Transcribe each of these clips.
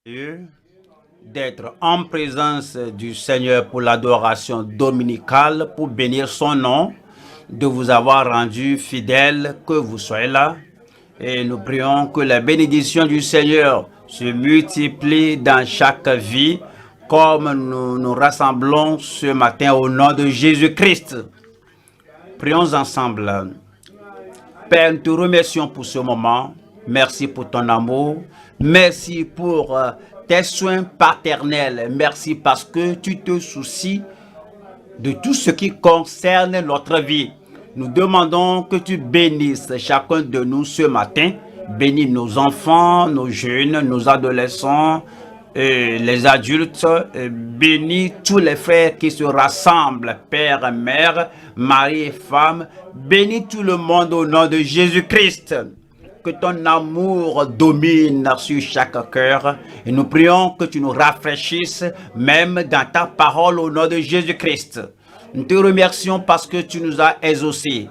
Dieu, d'être en présence du Seigneur pour l'adoration dominicale, pour bénir son nom, de vous avoir rendu fidèle, que vous soyez là. Et nous prions que la bénédiction du Seigneur se multiplie dans chaque vie, comme nous nous rassemblons ce matin au nom de Jésus-Christ. Prions ensemble. Père, nous te remercions pour ce moment. Merci pour ton amour. Merci pour tes soins paternels. Merci parce que tu te soucies de tout ce qui concerne notre vie. Nous demandons que tu bénisses chacun de nous ce matin. Bénis nos enfants, nos jeunes, nos adolescents, les adultes. Bénis tous les frères qui se rassemblent, père, mère, mari et femme. Bénis tout le monde au nom de Jésus-Christ. Que ton amour domine sur chaque cœur. Et nous prions que tu nous rafraîchisses, même dans ta parole au nom de Jésus-Christ. Nous te remercions parce que tu nous as exaucés.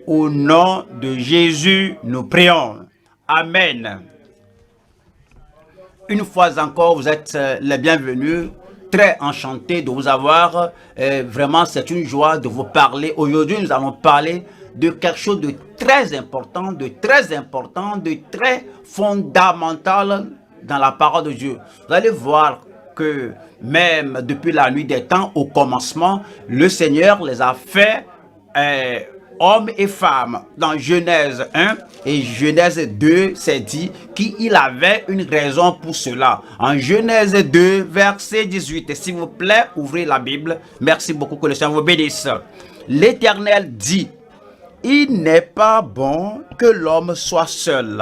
Au nom de Jésus, nous prions. Amen. Une fois encore, vous êtes les bienvenus. Très enchanté de vous avoir. Vraiment, c'est une joie de vous parler. Aujourd'hui, nous allons parler de quelque chose de très important, de très fondamental dans la parole de Dieu. Vous allez voir que même depuis la nuit des temps, au commencement, le Seigneur les a fait hommes et femmes. Dans Genèse 1 et Genèse 2, c'est dit qu'il avait une raison pour cela. En Genèse 2, verset 18, s'il vous plaît, ouvrez la Bible. Merci beaucoup, que le Seigneur vous bénisse. L'Éternel dit: il n'est pas bon que l'homme soit seul.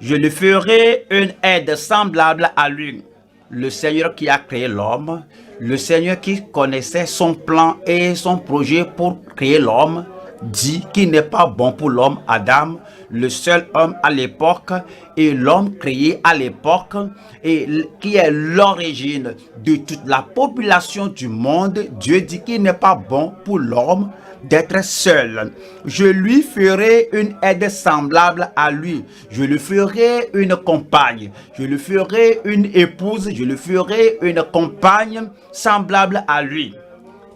Je lui ferai une aide semblable à lui. Le Seigneur qui a créé l'homme, le Seigneur qui connaissait son plan et son projet pour créer l'homme, dit qu'il n'est pas bon pour l'homme Adam, le seul homme à l'époque, et l'homme créé à l'époque, et qui est l'origine de toute la population du monde. Dieu dit qu'il n'est pas bon pour l'homme d'être seul. Je lui ferai une aide semblable à lui. Je lui ferai une compagne. Je lui ferai une épouse. Je lui ferai une compagne semblable à lui.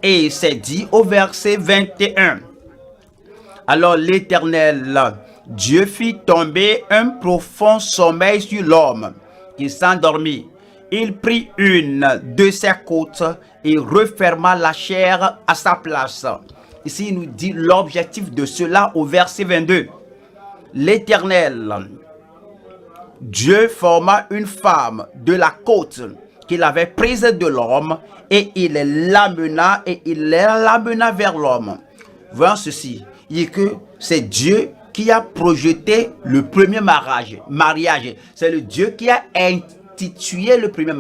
Et c'est dit au verset 21. Alors l'Éternel, Dieu fit tomber un profond sommeil sur l'homme, qui s'endormit. Il prit une de ses côtes et referma la chair à sa place. Ici, il nous dit l'objectif de cela au verset 22. L'Éternel, Dieu forma une femme de la côte qu'il avait prise de l'homme et il l'amena vers l'homme. Voyons ceci, il dit que c'est Dieu qui a projeté le premier mariage. C'est le Dieu qui a institué le premier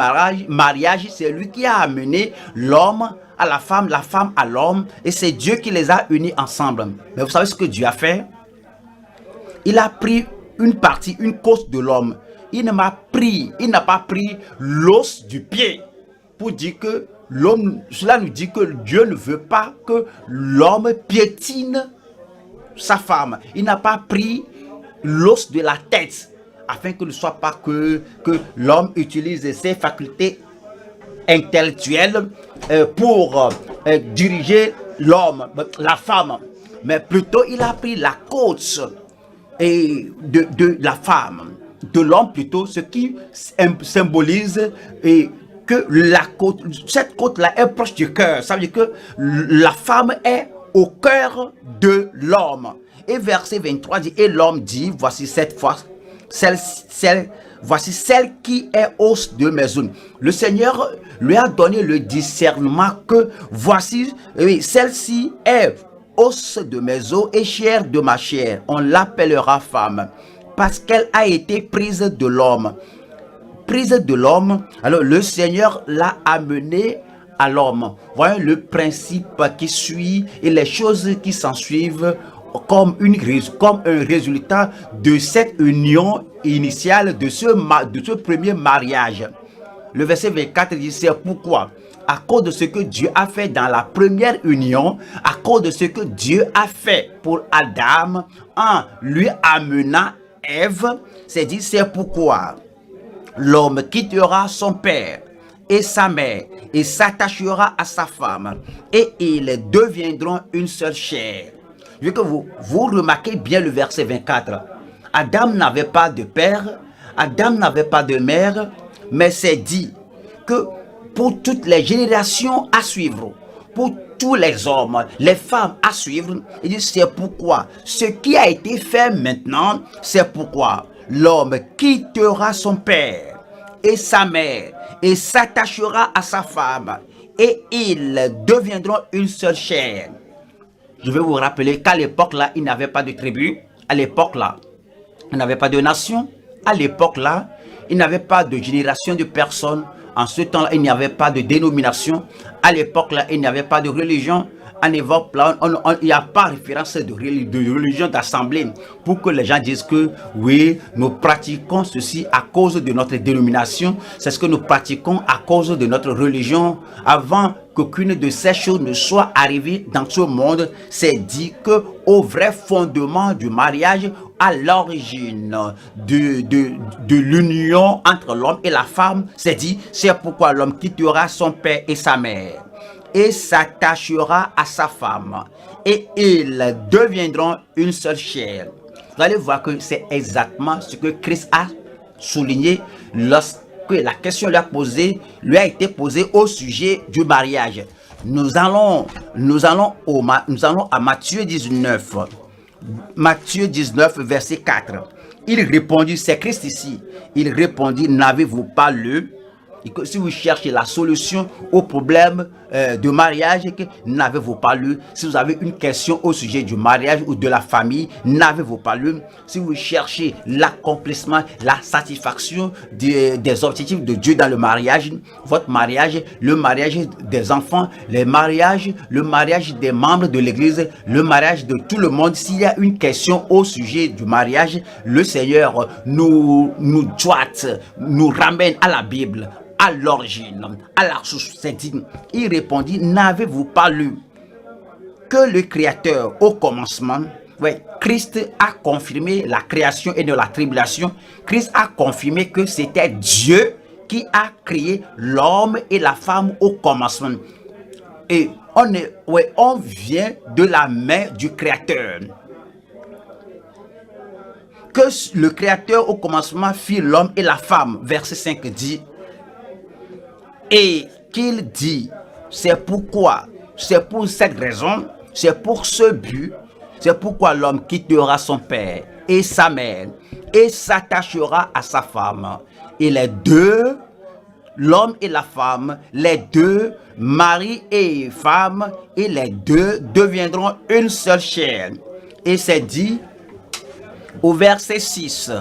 mariage. C'est lui qui a amené l'homme à la femme à l'homme, et c'est Dieu qui les a unis ensemble. Mais vous savez ce que Dieu a fait? Il a pris une partie, une côte de l'homme. Il n'a pas pris l'os du pied pour dire que l'homme, cela nous dit que Dieu ne veut pas que l'homme piétine sa femme. Il n'a pas pris l'os de la tête afin que ne soit pas que l'homme utilise ses facultés intellectuelle pour diriger l'homme, la femme, mais plutôt il a pris la côte de la femme, de l'homme plutôt, ce qui symbolise que la côte, cette côte-là est proche du cœur. Ça veut dire que la femme est au cœur de l'homme. Et verset 23 dit: et l'homme dit, voici cette fois, voici celle qui est os de mes os. Le Seigneur lui a donné le discernement que voici, celle-ci est os de mes os et chair de ma chair. On l'appellera femme parce qu'elle a été prise de l'homme. Prise de l'homme, alors le Seigneur l'a amenée à l'homme. Voyons le principe qui suit et les choses qui s'en suivent comme un résultat de cette union initiale, de ce premier mariage. Le verset 24 dit: c'est pourquoi, à cause de ce que Dieu a fait dans la première union, à cause de ce que Dieu a fait pour Adam en lui amenant Ève, c'est dit, c'est pourquoi L'homme quittera son père et sa mère et s'attachera à sa femme et ils deviendront une seule chair. Je veux que vous remarquez bien le verset 24. Adam n'avait pas de père, Adam n'avait pas de mère, mais c'est dit que pour toutes les générations à suivre, pour tous les hommes, les femmes à suivre, il dit c'est pourquoi ce qui a été fait maintenant, c'est pourquoi l'homme quittera son père et sa mère et s'attachera à sa femme et ils deviendront une seule chair. Je vais vous rappeler qu'à l'époque là, il n'y avait pas de tribu. À l'époque là, il n'y avait pas de nation. À l'époque là, il n'y avait pas de génération de personnes. En ce temps-là, il n'y avait pas de dénomination. À l'époque là, il n'y avait pas de religion. En époque là, il n'y a pas référence de religion d'assemblée pour que les gens disent que oui, nous pratiquons ceci à cause de notre dénomination. C'est ce que nous pratiquons à cause de notre religion. Avant qu'aucune de ces choses ne soit arrivée dans ce monde, c'est dit que au vrai fondement du mariage, à l'origine de l'union entre l'homme et la femme, c'est dit, c'est pourquoi l'homme quittera son père et sa mère et s'attachera à sa femme et ils deviendront une seule chair. Vous allez voir que c'est exactement ce que Christ a souligné lorsque la question lui a été posée au sujet du mariage. Nous allons à Matthieu 19. Matthieu 19, verset 4. Il répondit, c'est Christ ici. Il répondit, n'avez-vous pas lu? Si vous cherchez la solution au problème de mariage, n'avez-vous pas lu? Si vous avez une question au sujet du mariage ou de la famille, n'avez-vous pas lu? Si vous cherchez l'accomplissement, la satisfaction des objectifs de Dieu dans le mariage, votre mariage, le mariage des enfants, le mariage des membres de l'église, le mariage de tout le monde, s'il y a une question au sujet du mariage, le Seigneur nous ramène à la Bible, à l'origine, à la source. Il répondit, n'avez-vous pas lu que le Créateur au commencement, Christ a confirmé la création et de la tribulation. Christ a confirmé que c'était Dieu qui a créé l'homme et la femme au commencement. Et on vient de la main du Créateur. Que le Créateur au commencement fit l'homme et la femme. Verset 5 dit, et qu'il dit, c'est pour cette raison, c'est pour ce but, c'est pourquoi l'homme quittera son père et sa mère et s'attachera à sa femme. Et les deux, l'homme et la femme, les deux, mari et femme, et les deux deviendront une seule chair. Et c'est dit au verset 6,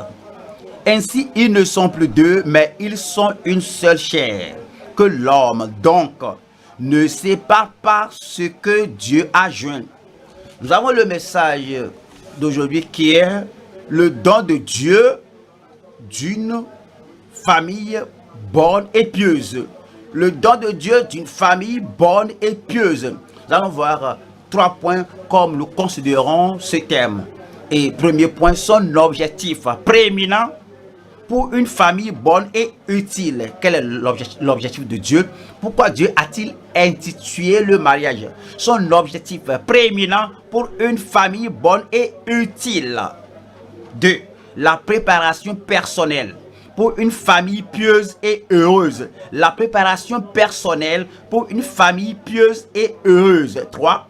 ainsi ils ne sont plus deux, mais ils sont une seule chair. Que l'homme donc ne sépare pas ce que Dieu a joint. Nous avons le message d'aujourd'hui qui est le don de Dieu d'une famille bonne et pieuse. Le don de Dieu d'une famille bonne et pieuse. Nous allons voir 3 points comme nous considérons ce thème. Et premier point, son objectif prééminent pour une famille bonne et utile. Quel est l'objectif de Dieu? Pourquoi Dieu a-t-il institué le mariage? Son objectif prééminent pour une famille bonne et utile. 2. La préparation personnelle pour une famille pieuse et heureuse. La préparation personnelle pour une famille pieuse et heureuse. 3.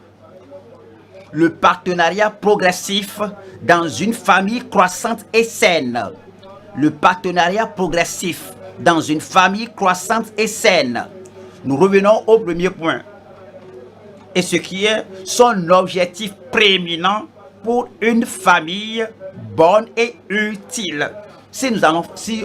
Le partenariat progressif dans une famille croissante et saine. Le partenariat progressif dans une famille croissante et saine. Nous revenons au premier point. Et ce qui est son objectif prééminent pour une famille bonne et utile. Si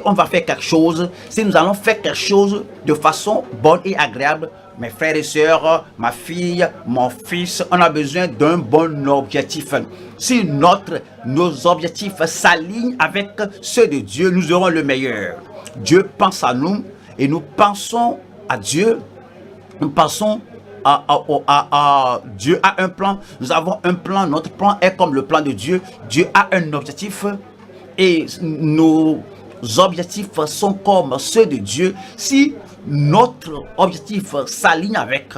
on va faire quelque chose, si nous allons faire quelque chose de façon bonne et agréable, mes frères et sœurs, ma fille, mon fils, on a besoin d'un bon objectif. Si nos objectifs s'alignent avec ceux de Dieu, nous aurons le meilleur. Dieu pense à nous et nous pensons à Dieu. Nous pensons à Dieu a un plan. Nous avons un plan. Notre plan est comme le plan de Dieu. Dieu a un objectif et objectifs sont comme ceux de Dieu, si notre objectif s'aligne avec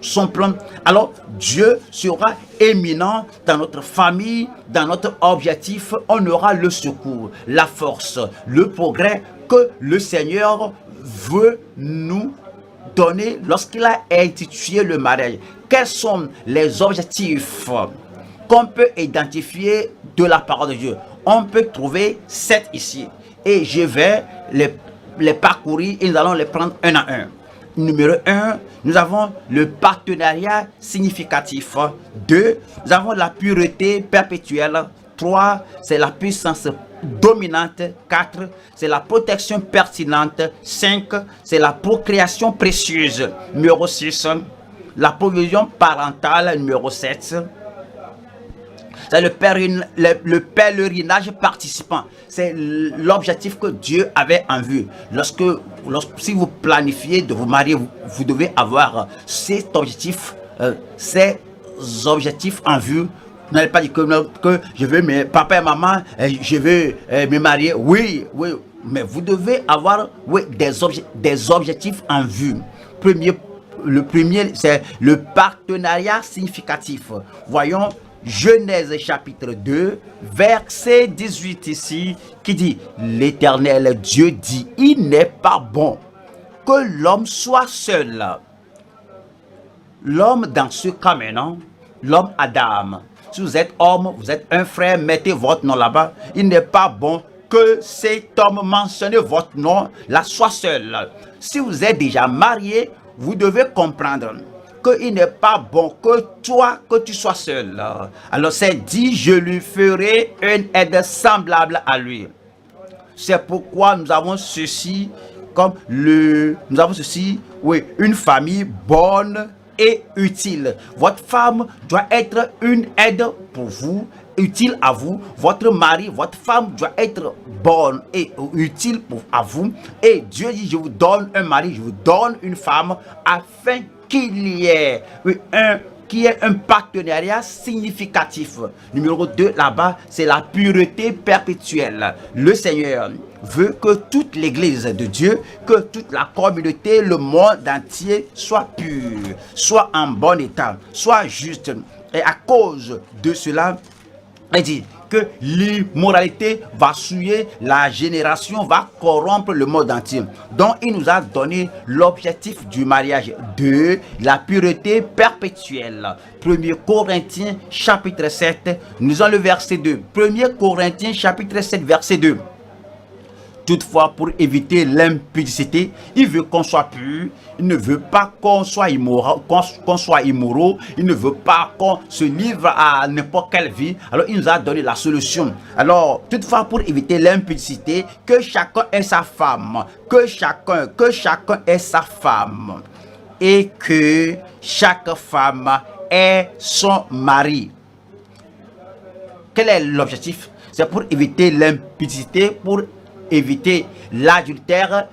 son plan, alors Dieu sera éminent dans notre famille, dans notre objectif. On aura le secours, la force, le progrès que le Seigneur veut nous donner lorsqu'il a institué le mariage. Quels sont les objectifs qu'on peut identifier de la parole de Dieu? On peut trouver 7 ici. Et je vais les parcourir et nous allons les prendre un à un. Numéro 1, nous avons le partenariat significatif. 2, nous avons la pureté perpétuelle. 3, c'est la puissance dominante. 4, c'est la protection pertinente. 5, c'est la procréation précieuse. Numéro 6, la provision parentale. Numéro 7, c'est le pèlerinage participant. C'est l'objectif que Dieu avait en vue. Si vous planifiez de vous marier, vous devez avoir cet objectif, ces objectifs en vue. Vous n'allez pas dire que je veux, mes papa et maman, je veux me marier. Oui, mais vous devez avoir des objectifs en vue. Le premier, c'est le partenariat significatif. Voyons Genèse chapitre 2, verset 18 ici, qui dit: l'Éternel Dieu dit, il n'est pas bon que l'homme soit seul. L'homme dans ce cas maintenant, l'homme Adam. Si vous êtes homme, vous êtes un frère, mettez votre nom là-bas. Il n'est pas bon que cet homme mentionne votre nom, là, soit seul. Si vous êtes déjà marié, vous devez comprendre qu'il n'est pas bon que toi, que tu sois seul. Alors c'est dit, je lui ferai une aide semblable à lui. C'est pourquoi nous avons ceci, une famille bonne et utile. Votre femme doit être une aide pour vous, utile à vous. Votre mari, votre femme doit être bonne et utile à vous. Et Dieu dit, je vous donne un mari, je vous donne une femme, afin qu'il y ait un partenariat significatif. Numéro 2, là-bas, c'est la pureté perpétuelle. Le Seigneur veut que toute l'église de Dieu, que toute la communauté, le monde entier soit pur, soit en bon état, soit juste. Et à cause de cela, il dit que l'immoralité va souiller la génération, va corrompre le monde entier. Donc il nous a donné l'objectif du mariage de la pureté perpétuelle. 1 Corinthiens chapitre 7, nous avons le verset 2. 1 Corinthiens chapitre 7 verset 2. Toutefois, pour éviter l'impudicité, il veut qu'on soit pur. Il ne veut pas qu'on soit immoraux, il ne veut pas qu'on se livre à n'importe quelle vie. Alors il nous a donné la solution. Alors toutefois, pour éviter l'impudicité, que chacun ait sa femme, que chacun ait sa femme, et que chaque femme ait son mari. Quel est l'objectif? C'est pour éviter l'impudicité, pour éviter l'adultère,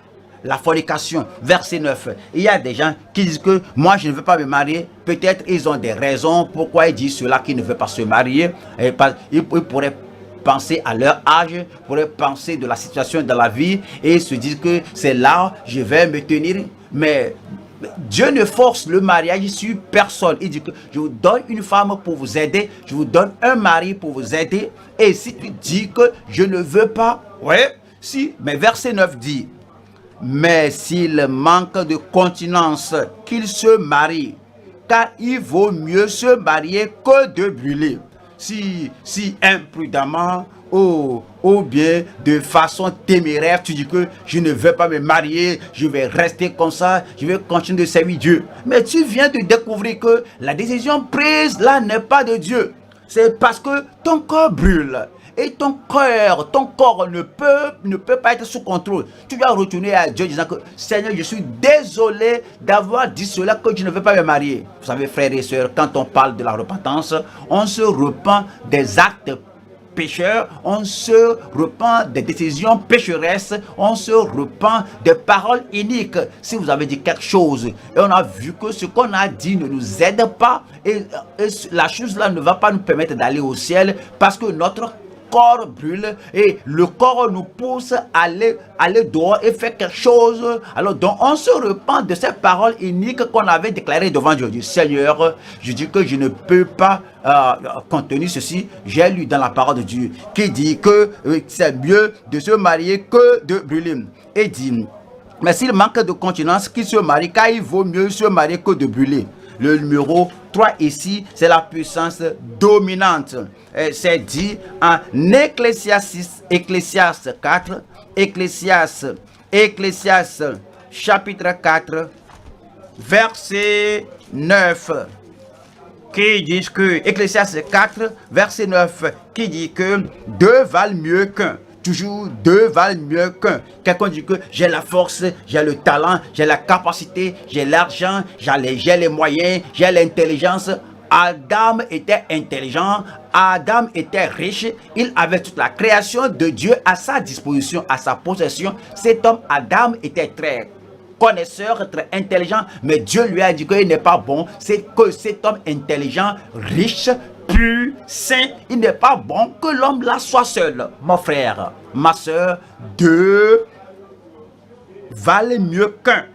la fornication. Verset 9. Il y a des gens qui disent que moi je ne veux pas me marier. Peut-être ils ont des raisons pourquoi ils disent cela, qu'ils ne veulent pas se marier. Ils pourraient penser à leur âge, pourraient penser de la situation dans la vie et se dire que c'est là je vais me tenir. Mais Dieu ne force le mariage sur personne. Il dit que je vous donne une femme pour vous aider, je vous donne un mari pour vous aider. Et si tu dis que je ne veux pas, ouais, si, mais verset 9 dit, mais s'il manque de continence, qu'il se marie, car il vaut mieux se marier que de brûler. Si imprudemment ou bien de façon téméraire, tu dis que je ne veux pas me marier, je vais rester comme ça, je vais continuer de servir Dieu. Mais tu viens de découvrir que la décision prise là n'est pas de Dieu. C'est parce que ton corps brûle. Et ton corps ne peut pas être sous contrôle. Tu dois retourner à Dieu disant que Seigneur, je suis désolé d'avoir dit cela, que je ne veux pas me marier. Vous savez, frères et sœurs, quand on parle de la repentance, on se repent des actes pécheurs, on se repent des décisions pécheresses, on se repent des paroles iniques. Si vous avez dit quelque chose et on a vu que ce qu'on a dit ne nous aide pas, et la chose là ne va pas nous permettre d'aller au ciel, parce que notre corps brûle et le corps nous pousse à aller dehors et faire quelque chose. Alors donc on se repent de ces paroles iniques qu'on avait déclarées devant Dieu. Je dis, Seigneur, je dis que je ne peux pas contenir ceci. J'ai lu dans la parole de Dieu qui dit que c'est mieux de se marier que de brûler. Et dit, mais s'il manque de continence, qui se marie, car il vaut mieux se marier que de brûler. Le numéro 3 ici, c'est la puissance dominante. C'est dit en Ecclésiaste 4, Ecclésiaste chapitre 4, verset 9, qui dit que, Ecclésiaste 4, verset 9, qui dit que deux valent mieux qu'un. Toujours deux valent mieux qu'un. Quelqu'un dit que j'ai la force, j'ai le talent, j'ai la capacité, j'ai l'argent, j'ai les moyens, j'ai l'intelligence. Adam était intelligent, Adam était riche, il avait toute la création de Dieu à sa disposition, à sa possession. Cet homme Adam était très connaisseur, très intelligent, mais Dieu lui a dit qu'il n'est pas bon. C'est que cet homme intelligent, riche, pur, saint, il n'est pas bon que l'homme là soit seul. Mon frère, ma soeur, deux valent mieux qu'un,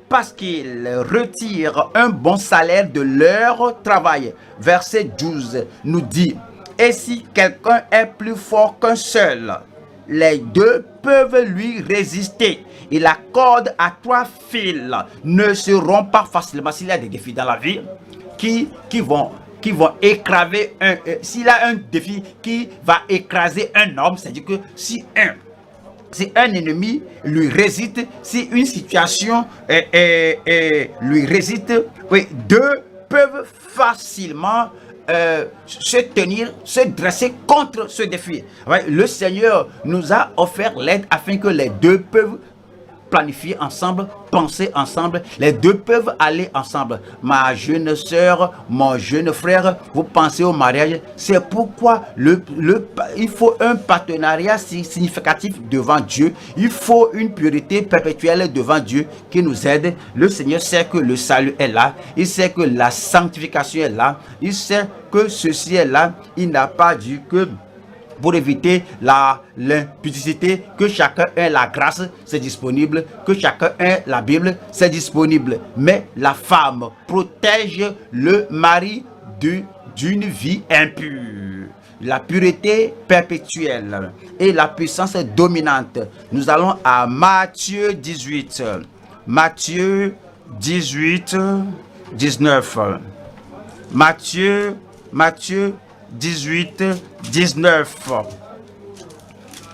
parce qu'ils retirent un bon salaire de leur travail. Verset 12 nous dit, et si quelqu'un est plus fort qu'un seul, les deux peuvent lui résister. Il accorde à trois fils, ne seront pas facilement. S'il y a des défis dans la vie qui vont écraser s'il a un défi qui va écraser un homme, c'est-à-dire que si un ennemi lui résiste, si une situation lui résiste, oui, deux peuvent facilement se dresser contre ce défi. Ouais, le Seigneur nous a offert l'aide afin que les deux peuvent planifier ensemble, penser ensemble, les deux peuvent aller ensemble. Ma jeune soeur, mon jeune frère, vous pensez au mariage, c'est pourquoi il faut un partenariat significatif devant Dieu, il faut une pureté perpétuelle devant Dieu qui nous aide. Le Seigneur sait que le salut est là, il sait que la sanctification est là, il sait que ceci est là, il n'a pas dit que pour éviter l'impudicité, que chacun ait la grâce, c'est disponible, que chacun ait la Bible, c'est disponible. Mais la femme protège le mari d'une vie impure. La pureté perpétuelle et la puissance dominante. Nous allons à Matthieu 18. Matthieu 18, 19. Matthieu 18, 19.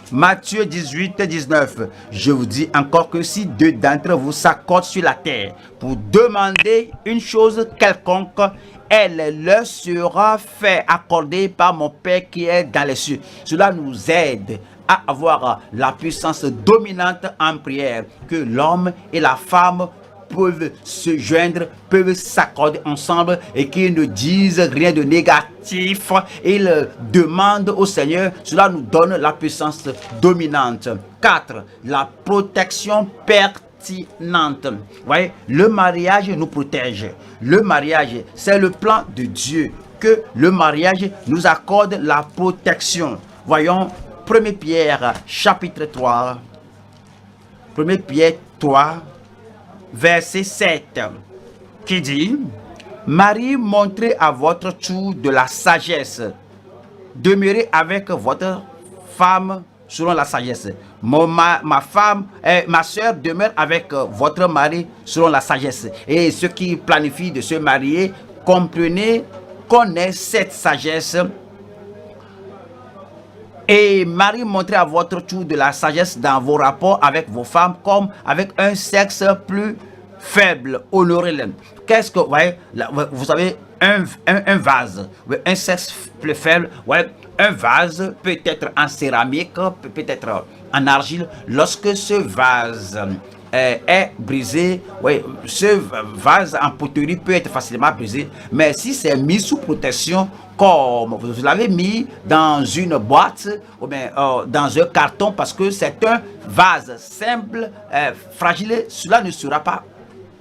Matthieu 18, 19. Je vous dis encore que si deux d'entre vous s'accordent sur la terre pour demander une chose quelconque, elle leur sera fait accorder par mon Père qui est dans les cieux. Cela nous aide à avoir la puissance dominante en prière, que l'homme et la femme peuvent se joindre, peuvent s'accorder ensemble et qu'ils ne disent rien de négatif. Ils demandent au Seigneur, cela nous donne la puissance dominante. 4. La protection pertinente. Vous voyez, le mariage nous protège. Le mariage, c'est le plan de Dieu, que le mariage nous accorde la protection. Voyons 1 Pierre chapitre 3. 1 Pierre 3. Verset 7, qui dit, Marie, montrez à votre tour de la sagesse. Demeurez avec votre femme selon la sagesse. Ma femme, ma soeur demeure avec votre mari selon la sagesse. Et ceux qui planifient de se marier, comprenez qu'on ait cette sagesse. Et Marie, montrez à votre tour de la sagesse dans vos rapports avec vos femmes comme avec un sexe plus faible. Honorez-les. Qu'est-ce que, vous savez, un vase, un sexe plus faible, un vase peut être en céramique, peut être en argile. Lorsque ce vase est brisé, ce vase en poterie peut être facilement brisé, mais si c'est mis sous protection, comme vous l'avez mis dans une boîte ou bien dans un carton, parce que c'est un vase simple, fragile, cela ne sera pas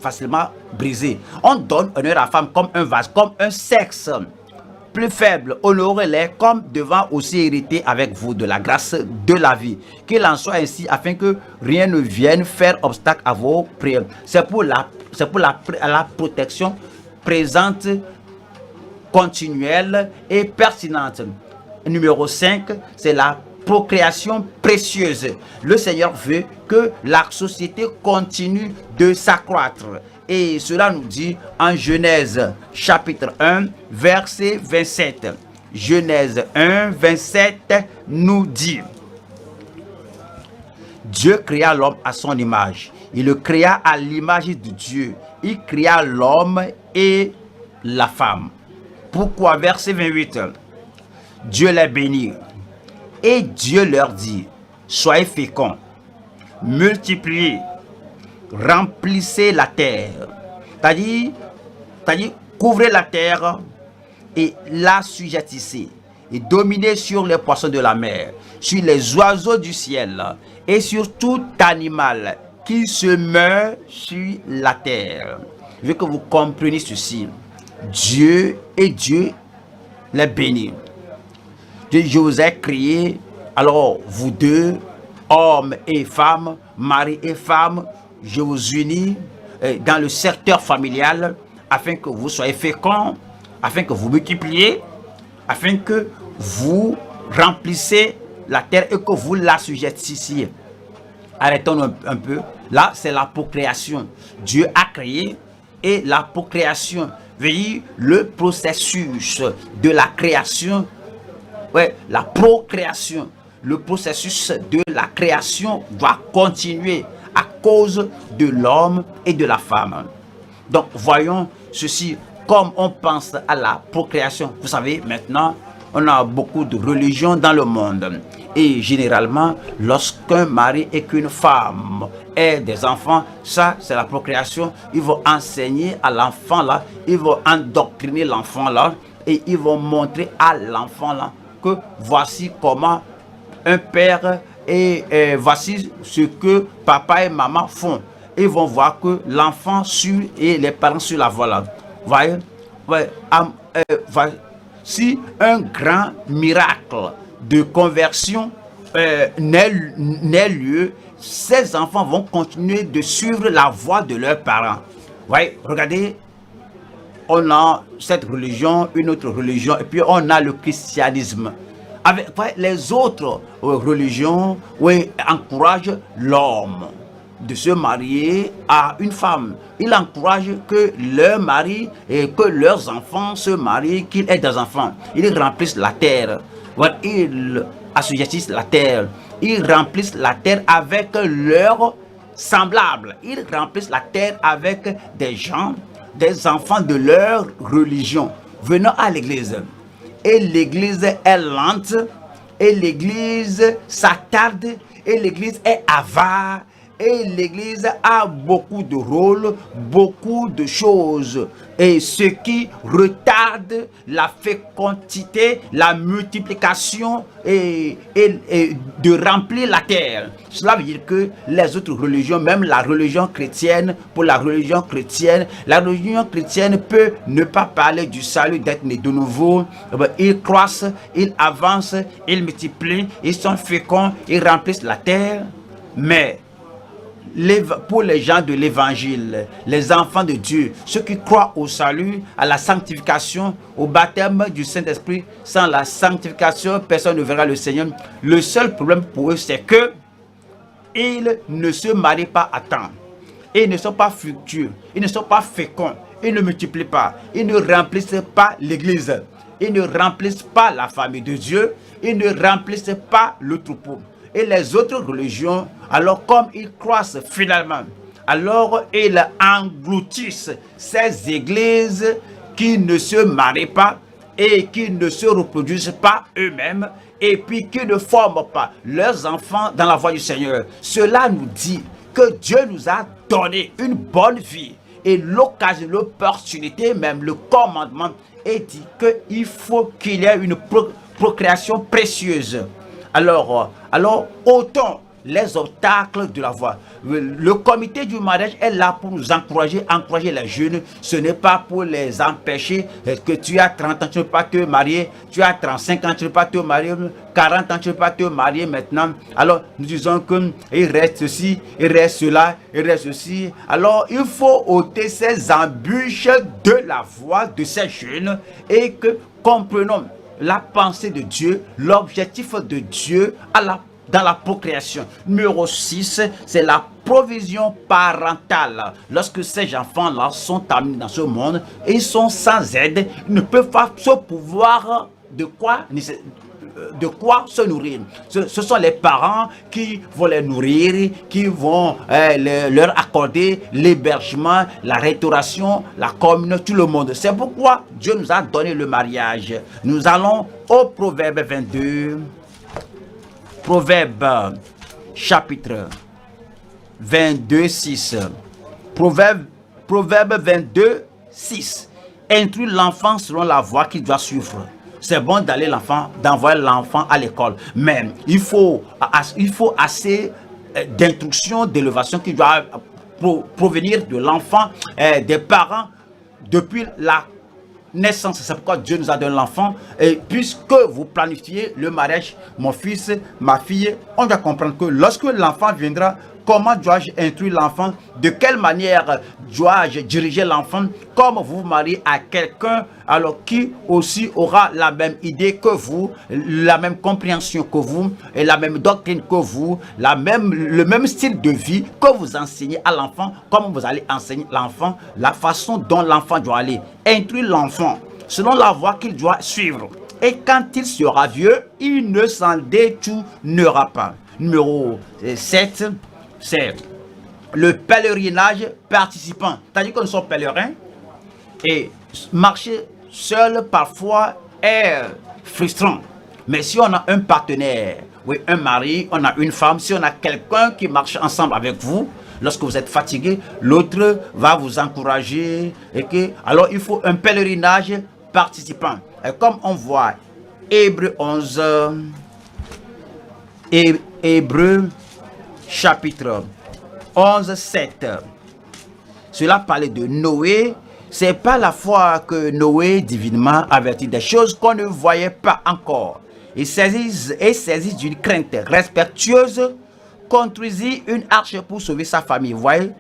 facilement brisé. On donne honneur à la femme comme un vase, comme un sexe plus faibles, honorez-les comme devant aussi hériter avec vous de la grâce de la vie. Qu'il en soit ainsi afin que rien ne vienne faire obstacle à vos prières. C'est pour la protection présente, continuelle et pertinente. Numéro 5, c'est la procréation précieuse. Le Seigneur veut que la société continue de s'accroître. Et cela nous dit en Genèse chapitre 1, verset 27. Genèse 1, 27 nous dit: Dieu créa l'homme à son image. Il le créa à l'image de Dieu. Il créa l'homme et la femme. Pourquoi? Verset 28. Dieu les bénit. Et Dieu leur dit: soyez féconds, multipliez, remplissez la terre. C'est-à-dire, couvrez la terre et l'assujettissez. Et dominez sur les poissons de la mer, sur les oiseaux du ciel et sur tout animal qui se meurt sur la terre. Je veux que vous compreniez ceci. Dieu les bénit. Je vous ai créé, alors vous deux, hommes et femmes, mari et femme, je vous unis dans le secteur familial afin que vous soyez féconds, afin que vous multipliez, afin que vous remplissez la terre et que vous l'assujettissiez. Arrêtons un peu. Là, c'est la procréation. Dieu a créé et la procréation. Veillez le processus de la création. Ouais, la procréation. Le processus de la création doit continuer à cause de l'homme et de la femme. Donc, voyons ceci comme on pense à la procréation. Vous savez, maintenant, on a beaucoup de religions dans le monde. Et généralement, lorsqu'un mari et qu'une femme aient des enfants, ça, c'est la procréation. Ils vont enseigner à l'enfant là, ils vont endoctriner l'enfant là, et ils vont montrer à l'enfant là que voici comment un père et voici ce que papa et maman font. Ils vont voir que l'enfant suit et les parents suivent la voie là. Voyez? Ouais, si un grand miracle de conversion n'est lieu, ces enfants vont continuer de suivre la voie de leurs parents. Voyez, regardez, on a cette religion, une autre religion, et puis on a le christianisme. Avec les autres religions, oui, encouragent l'homme de se marier à une femme. Ils encouragent que leur mari et que leurs enfants se marient, qu'ils aient des enfants. Ils remplissent la terre. Ils assujettissent la terre. Ils remplissent la terre avec leurs semblables. Ils remplissent la terre avec des gens, des enfants de leur religion. Venons à l'église. Et l'église est lente. Et l'église s'attarde. Et l'église est avare. Et l'église a beaucoup de rôles, beaucoup de choses. Et ce qui retarde la fécondité, la multiplication et de remplir la terre. Cela veut dire que les autres religions, même la religion chrétienne, pour la religion chrétienne peut ne pas parler du salut, d'être né de nouveau. Ils croissent, ils avancent, ils multiplient, ils sont féconds, ils remplissent la terre. Mais pour les gens de l'évangile, les enfants de Dieu, ceux qui croient au salut, à la sanctification, au baptême du Saint-Esprit, sans la sanctification, personne ne verra le Seigneur. Le seul problème pour eux, c'est que ils ne se marient pas à temps. Ils ne sont pas fructueux, ils ne sont pas féconds, ils ne multiplient pas, ils ne remplissent pas l'église, ils ne remplissent pas la famille de Dieu, ils ne remplissent pas le troupeau. Et les autres religions, alors comme ils croissent finalement, alors ils engloutissent ces églises qui ne se marient pas et qui ne se reproduisent pas eux-mêmes et puis qui ne forment pas leurs enfants dans la voie du Seigneur. Cela nous dit que Dieu nous a donné une bonne vie et l'occasion, l'opportunité, même le commandement est dit qu'il faut qu'il y ait une procréation précieuse. Alors, ôtons les obstacles de la voie. Le comité du mariage est là pour nous encourager les jeunes. Ce n'est pas pour les empêcher que tu as 30 ans, tu ne peux pas te marier, tu as 35 ans, tu ne peux pas te marier, 40 ans, tu ne peux pas te marier maintenant. Alors, nous disons qu'il reste ceci, il reste cela, il reste ceci. Alors, il faut ôter ces embûches de la voie de ces jeunes et que comprenons la pensée de Dieu, l'objectif de Dieu dans la procréation. Numéro 6, c'est la provision parentale. Lorsque ces enfants-là sont amenés dans ce monde et ils sont sans aide, ils ne peuvent pas se pouvoir de quoi se nourrir. Ce sont les parents qui vont les nourrir, qui vont leur accorder l'hébergement, la restauration, la communion, tout le monde. C'est pourquoi Dieu nous a donné le mariage. Nous allons au Proverbe 22. Proverbe chapitre 22, 6. Proverbe 22, 6. Instruis l'enfant selon la voie qu'il doit suivre. C'est bon d'envoyer l'enfant à l'école, mais il faut assez d'instruction, d'élévation qui doit provenir de l'enfant, des parents depuis la naissance. C'est pourquoi Dieu nous a donné l'enfant. Et puisque vous planifiez le mariage, mon fils, ma fille, on doit comprendre que lorsque l'enfant viendra, comment dois-je instruire l'enfant? De quelle manière dois-je diriger l'enfant? Comme vous vous mariez à quelqu'un, alors qui aussi aura la même idée que vous, la même compréhension que vous, et la même doctrine que vous, le même style de vie que vous enseignez à l'enfant, comme vous allez enseigner l'enfant, la façon dont l'enfant doit aller. Instruire l'enfant selon la voie qu'il doit suivre. Et quand il sera vieux, il ne s'en détournera pas. Numéro 7. C'est le pèlerinage participant. C'est-à-dire que nous sommes pèlerins et marcher seul parfois est frustrant. Mais si on a un partenaire, oui, un mari, on a une femme, si on a quelqu'un qui marche ensemble avec vous, lorsque vous êtes fatigué, l'autre va vous encourager. Alors il faut un pèlerinage participant. Et comme on voit Hébreux 11, Hébreux chapitre 11, 7. Cela parlait de Noé. C'est pas la fois que Noé divinement avertit des choses qu'on ne voyait pas encore. Il saisit d'une crainte respectueuse, construisit une arche pour sauver sa famille. Vous voyez?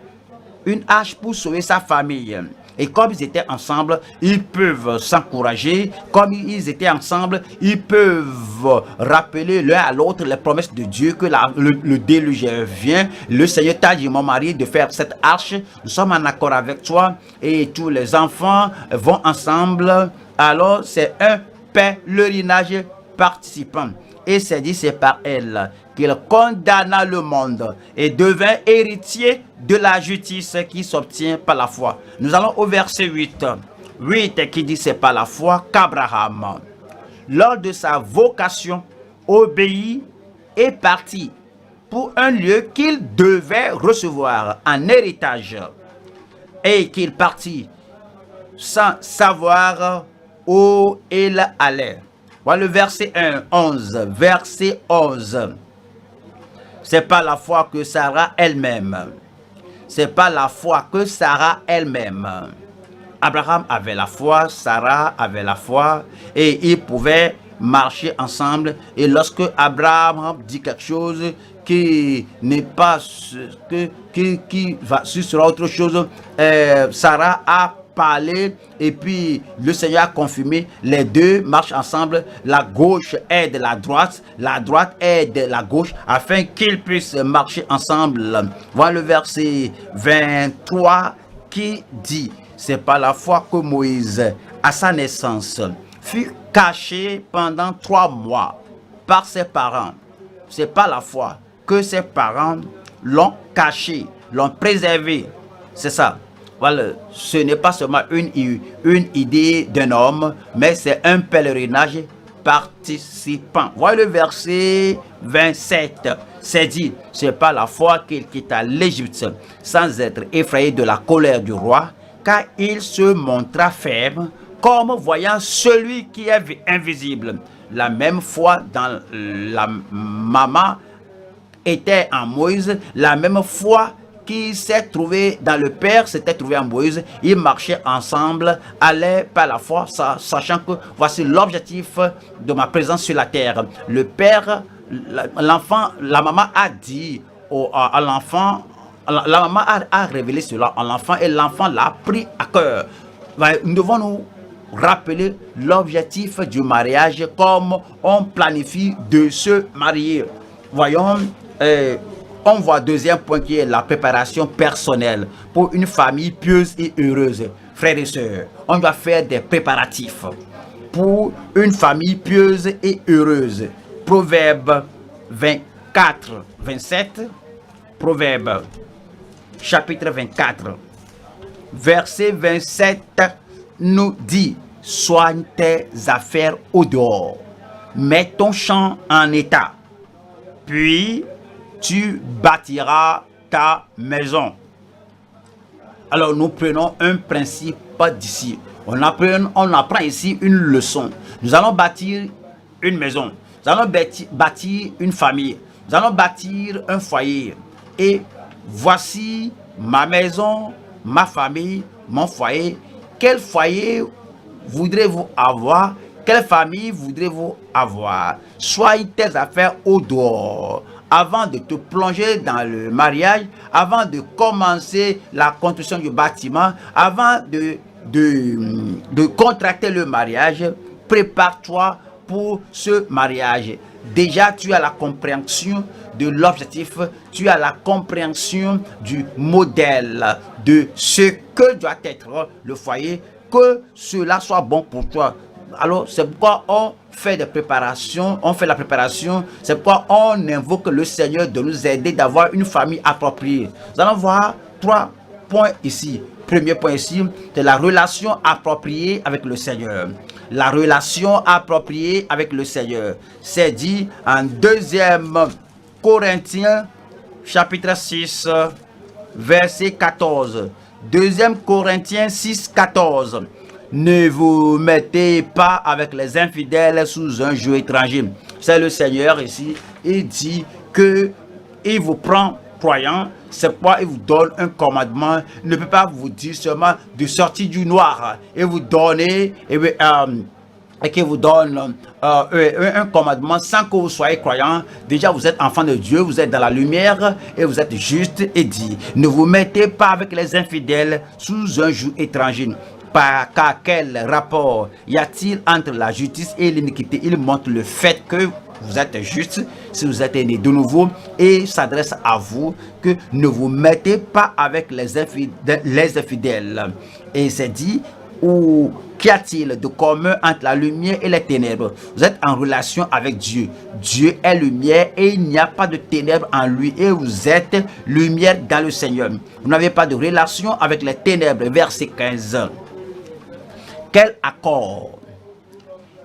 Une arche pour sauver sa famille. Et comme ils étaient ensemble, ils peuvent s'encourager. Comme ils étaient ensemble, ils peuvent rappeler l'un à l'autre les promesses de Dieu que le déluge vient. Le Seigneur t'a dit, mon mari, de faire cette arche. Nous sommes en accord avec toi. Et tous les enfants vont ensemble. Alors, c'est un pèlerinage participant. Et c'est dit, c'est par elle qu'il condamna le monde et devint héritier de la justice qui s'obtient par la foi. Nous allons au verset 8. 8 qui dit, c'est par la foi qu'Abraham, lors de sa vocation, obéit et partit pour un lieu qu'il devait recevoir en héritage. Et qu'il partit sans savoir où il allait. Voilà le verset 11. Verset 11. C'est pas la foi que Sarah elle-même. C'est pas la foi que Sarah elle-même. Abraham avait la foi, Sarah avait la foi, et ils pouvaient marcher ensemble. Et lorsque Abraham dit quelque chose qui n'est pas qui sera autre chose, Sarah a parlé et puis le Seigneur a confirmé. Les deux marchent ensemble. La gauche aide la droite aide la gauche afin qu'ils puissent marcher ensemble. Voilà le verset 23 qui dit, c'est par la foi que Moïse à sa naissance fut caché pendant 3 mois par ses parents. C'est par la foi que ses parents l'ont caché, l'ont préservé. C'est ça. Voilà, ce n'est pas seulement une idée d'un homme, mais c'est un pèlerinage participant. Voilà le verset 27. C'est dit, c'est pas la foi qu'il quitta l'Égypte sans être effrayé de la colère du roi, car il se montra ferme, comme voyant celui qui est invisible. La même foi dans la maman était en Moïse, la même foi qui s'est trouvé dans le Père s'était trouvé en Moïse. Ils marchaient ensemble, allaient par la foi, sachant que voici l'objectif de ma présence sur la terre. Le Père, l'enfant, la maman a dit à l'enfant, la maman a révélé cela à l'enfant et l'enfant l'a pris à cœur. Nous devons nous rappeler l'objectif du mariage comme on planifie de se marier. Voyons, on voit deuxième point qui est la préparation personnelle pour une famille pieuse et heureuse. Frères et sœurs, on doit faire des préparatifs pour une famille pieuse et heureuse. Proverbe 24, 27. Proverbe chapitre 24, verset 27 nous dit: soigne tes affaires au dehors, mets ton champ en état, puis tu bâtiras ta maison. Alors nous prenons un principe d'ici. On apprend ici une leçon. Nous allons bâtir une maison. Nous allons bâtir une famille. Nous allons bâtir un foyer. Et voici ma maison, ma famille, mon foyer. Quel foyer voudrez-vous avoir? Quelle famille voudrez-vous avoir? Soigne tes affaires au dehors. Avant de te plonger dans le mariage, avant de commencer la construction du bâtiment, avant de contracter le mariage, prépare-toi pour ce mariage. Déjà, tu as la compréhension de l'objectif, tu as la compréhension du modèle, de ce que doit être le foyer, que cela soit bon pour toi. Alors, c'est pourquoi on fait des préparations, on fait la préparation, c'est pourquoi on invoque le Seigneur de nous aider d'avoir une famille appropriée. Nous allons voir 3 points ici. Premier point ici, c'est la relation appropriée avec le Seigneur. La relation appropriée avec le Seigneur. C'est dit en 2 Corinthiens, chapitre 6, verset 14. 2 Corinthiens 6, 14. Ne vous mettez pas avec les infidèles sous un joug étranger. C'est le Seigneur ici. Il dit que il vous prend croyant. C'est pourquoi il vous donne un commandement. Il ne peut pas vous dire seulement de sortir du noir et vous donner et qu'il vous donne un commandement sans que vous soyez croyant. Déjà vous êtes enfant de Dieu, vous êtes dans la lumière et vous êtes juste, et dit: ne vous mettez pas avec les infidèles sous un joug étranger. Car quel rapport y a-t-il entre la justice et l'iniquité? Il montre le fait que vous êtes juste si vous êtes né de nouveau, et s'adresse à vous que ne vous mettez pas avec les infidèles. Et c'est dit, ou qu'y a-t-il de commun entre la lumière et les ténèbres? Vous êtes en relation avec Dieu. Dieu est lumière et il n'y a pas de ténèbres en lui, et vous êtes lumière dans le Seigneur. Vous n'avez pas de relation avec les ténèbres. Verset 15. Quel accord,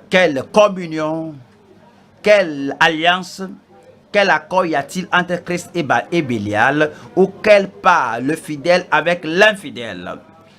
quelle communion, quelle alliance, quel accord y a-t-il entre Christ et Bélial, ou quelle part le fidèle avec l'infidèle?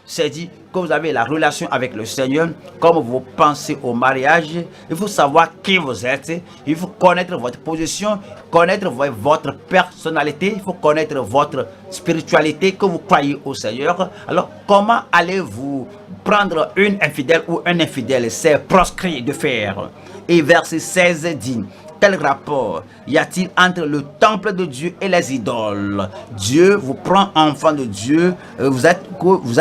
C'est dit que vous avez la relation avec le Seigneur. Comme vous pensez au mariage, il faut savoir qui vous êtes, il faut connaître votre position, connaître votre personnalité, il faut connaître votre spiritualité, que vous croyez au Seigneur. Alors comment allez-vous prendre une infidèle ou un infidèle? C'est proscrit de faire. Et verset 16 dit: quel rapport y a-t-il entre le temple de Dieu et les idoles? Dieu vous prend enfant de Dieu. Vous êtes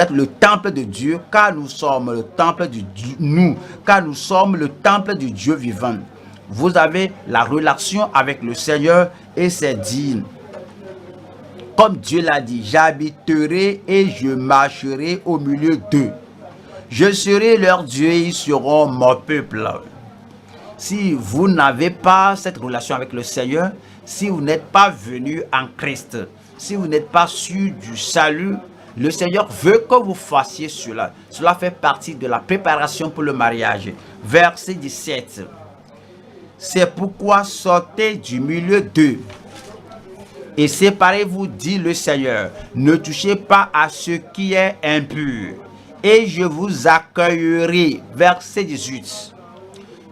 le temple de Dieu, car nous sommes le temple du Dieu vivant. Vous avez la relation avec le Seigneur, et c'est dit, comme Dieu l'a dit: j'habiterai et je marcherai au milieu d'eux. Je serai leur Dieu et ils seront mon peuple. Si vous n'avez pas cette relation avec le Seigneur, si vous n'êtes pas venu en Christ, si vous n'êtes pas sûr du salut, le Seigneur veut que vous fassiez cela. Cela fait partie de la préparation pour le mariage. Verset 17. C'est pourquoi sortez du milieu d'eux et séparez-vous, dit le Seigneur. Ne touchez pas à ce qui est impur, et je vous accueillerai. Verset 18.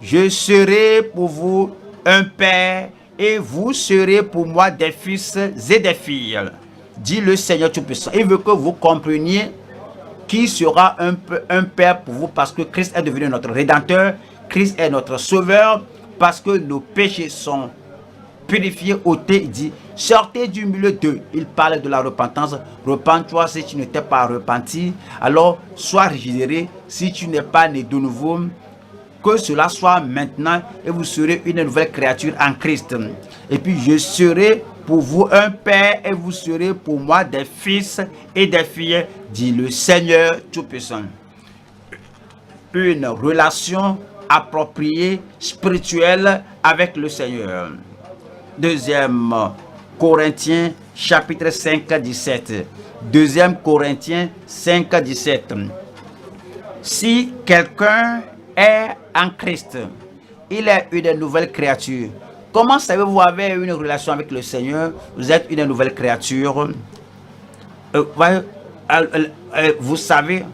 Je serai pour vous un père et vous serez pour moi des fils et des filles, dit le Seigneur Tout-Puissant. Il veut que vous compreniez qui sera un père pour vous, parce que Christ est devenu notre rédempteur, Christ est notre sauveur, parce que nos péchés sont purifiés, ôtés. Il dit, sortez du milieu d'eux. Il parle de la repentance. Repens-toi si tu ne t'es pas repenti. Alors, sois régénéré si tu n'es pas né de nouveau. Que cela soit maintenant et vous serez une nouvelle créature en Christ. Et puis, je serai pour vous un père et vous serez pour moi des fils et des filles, dit le Seigneur Tout-Puissant. Une relation appropriée, spirituelle avec le Seigneur. 2 Corinthiens chapitre 5, 17. 2 Corinthiens 5, 17. Si quelqu'un est en Christ, il est une nouvelle créature. Comment savez-vous avoir une relation avec le Seigneur? Vous êtes une nouvelle créature. Vous savez,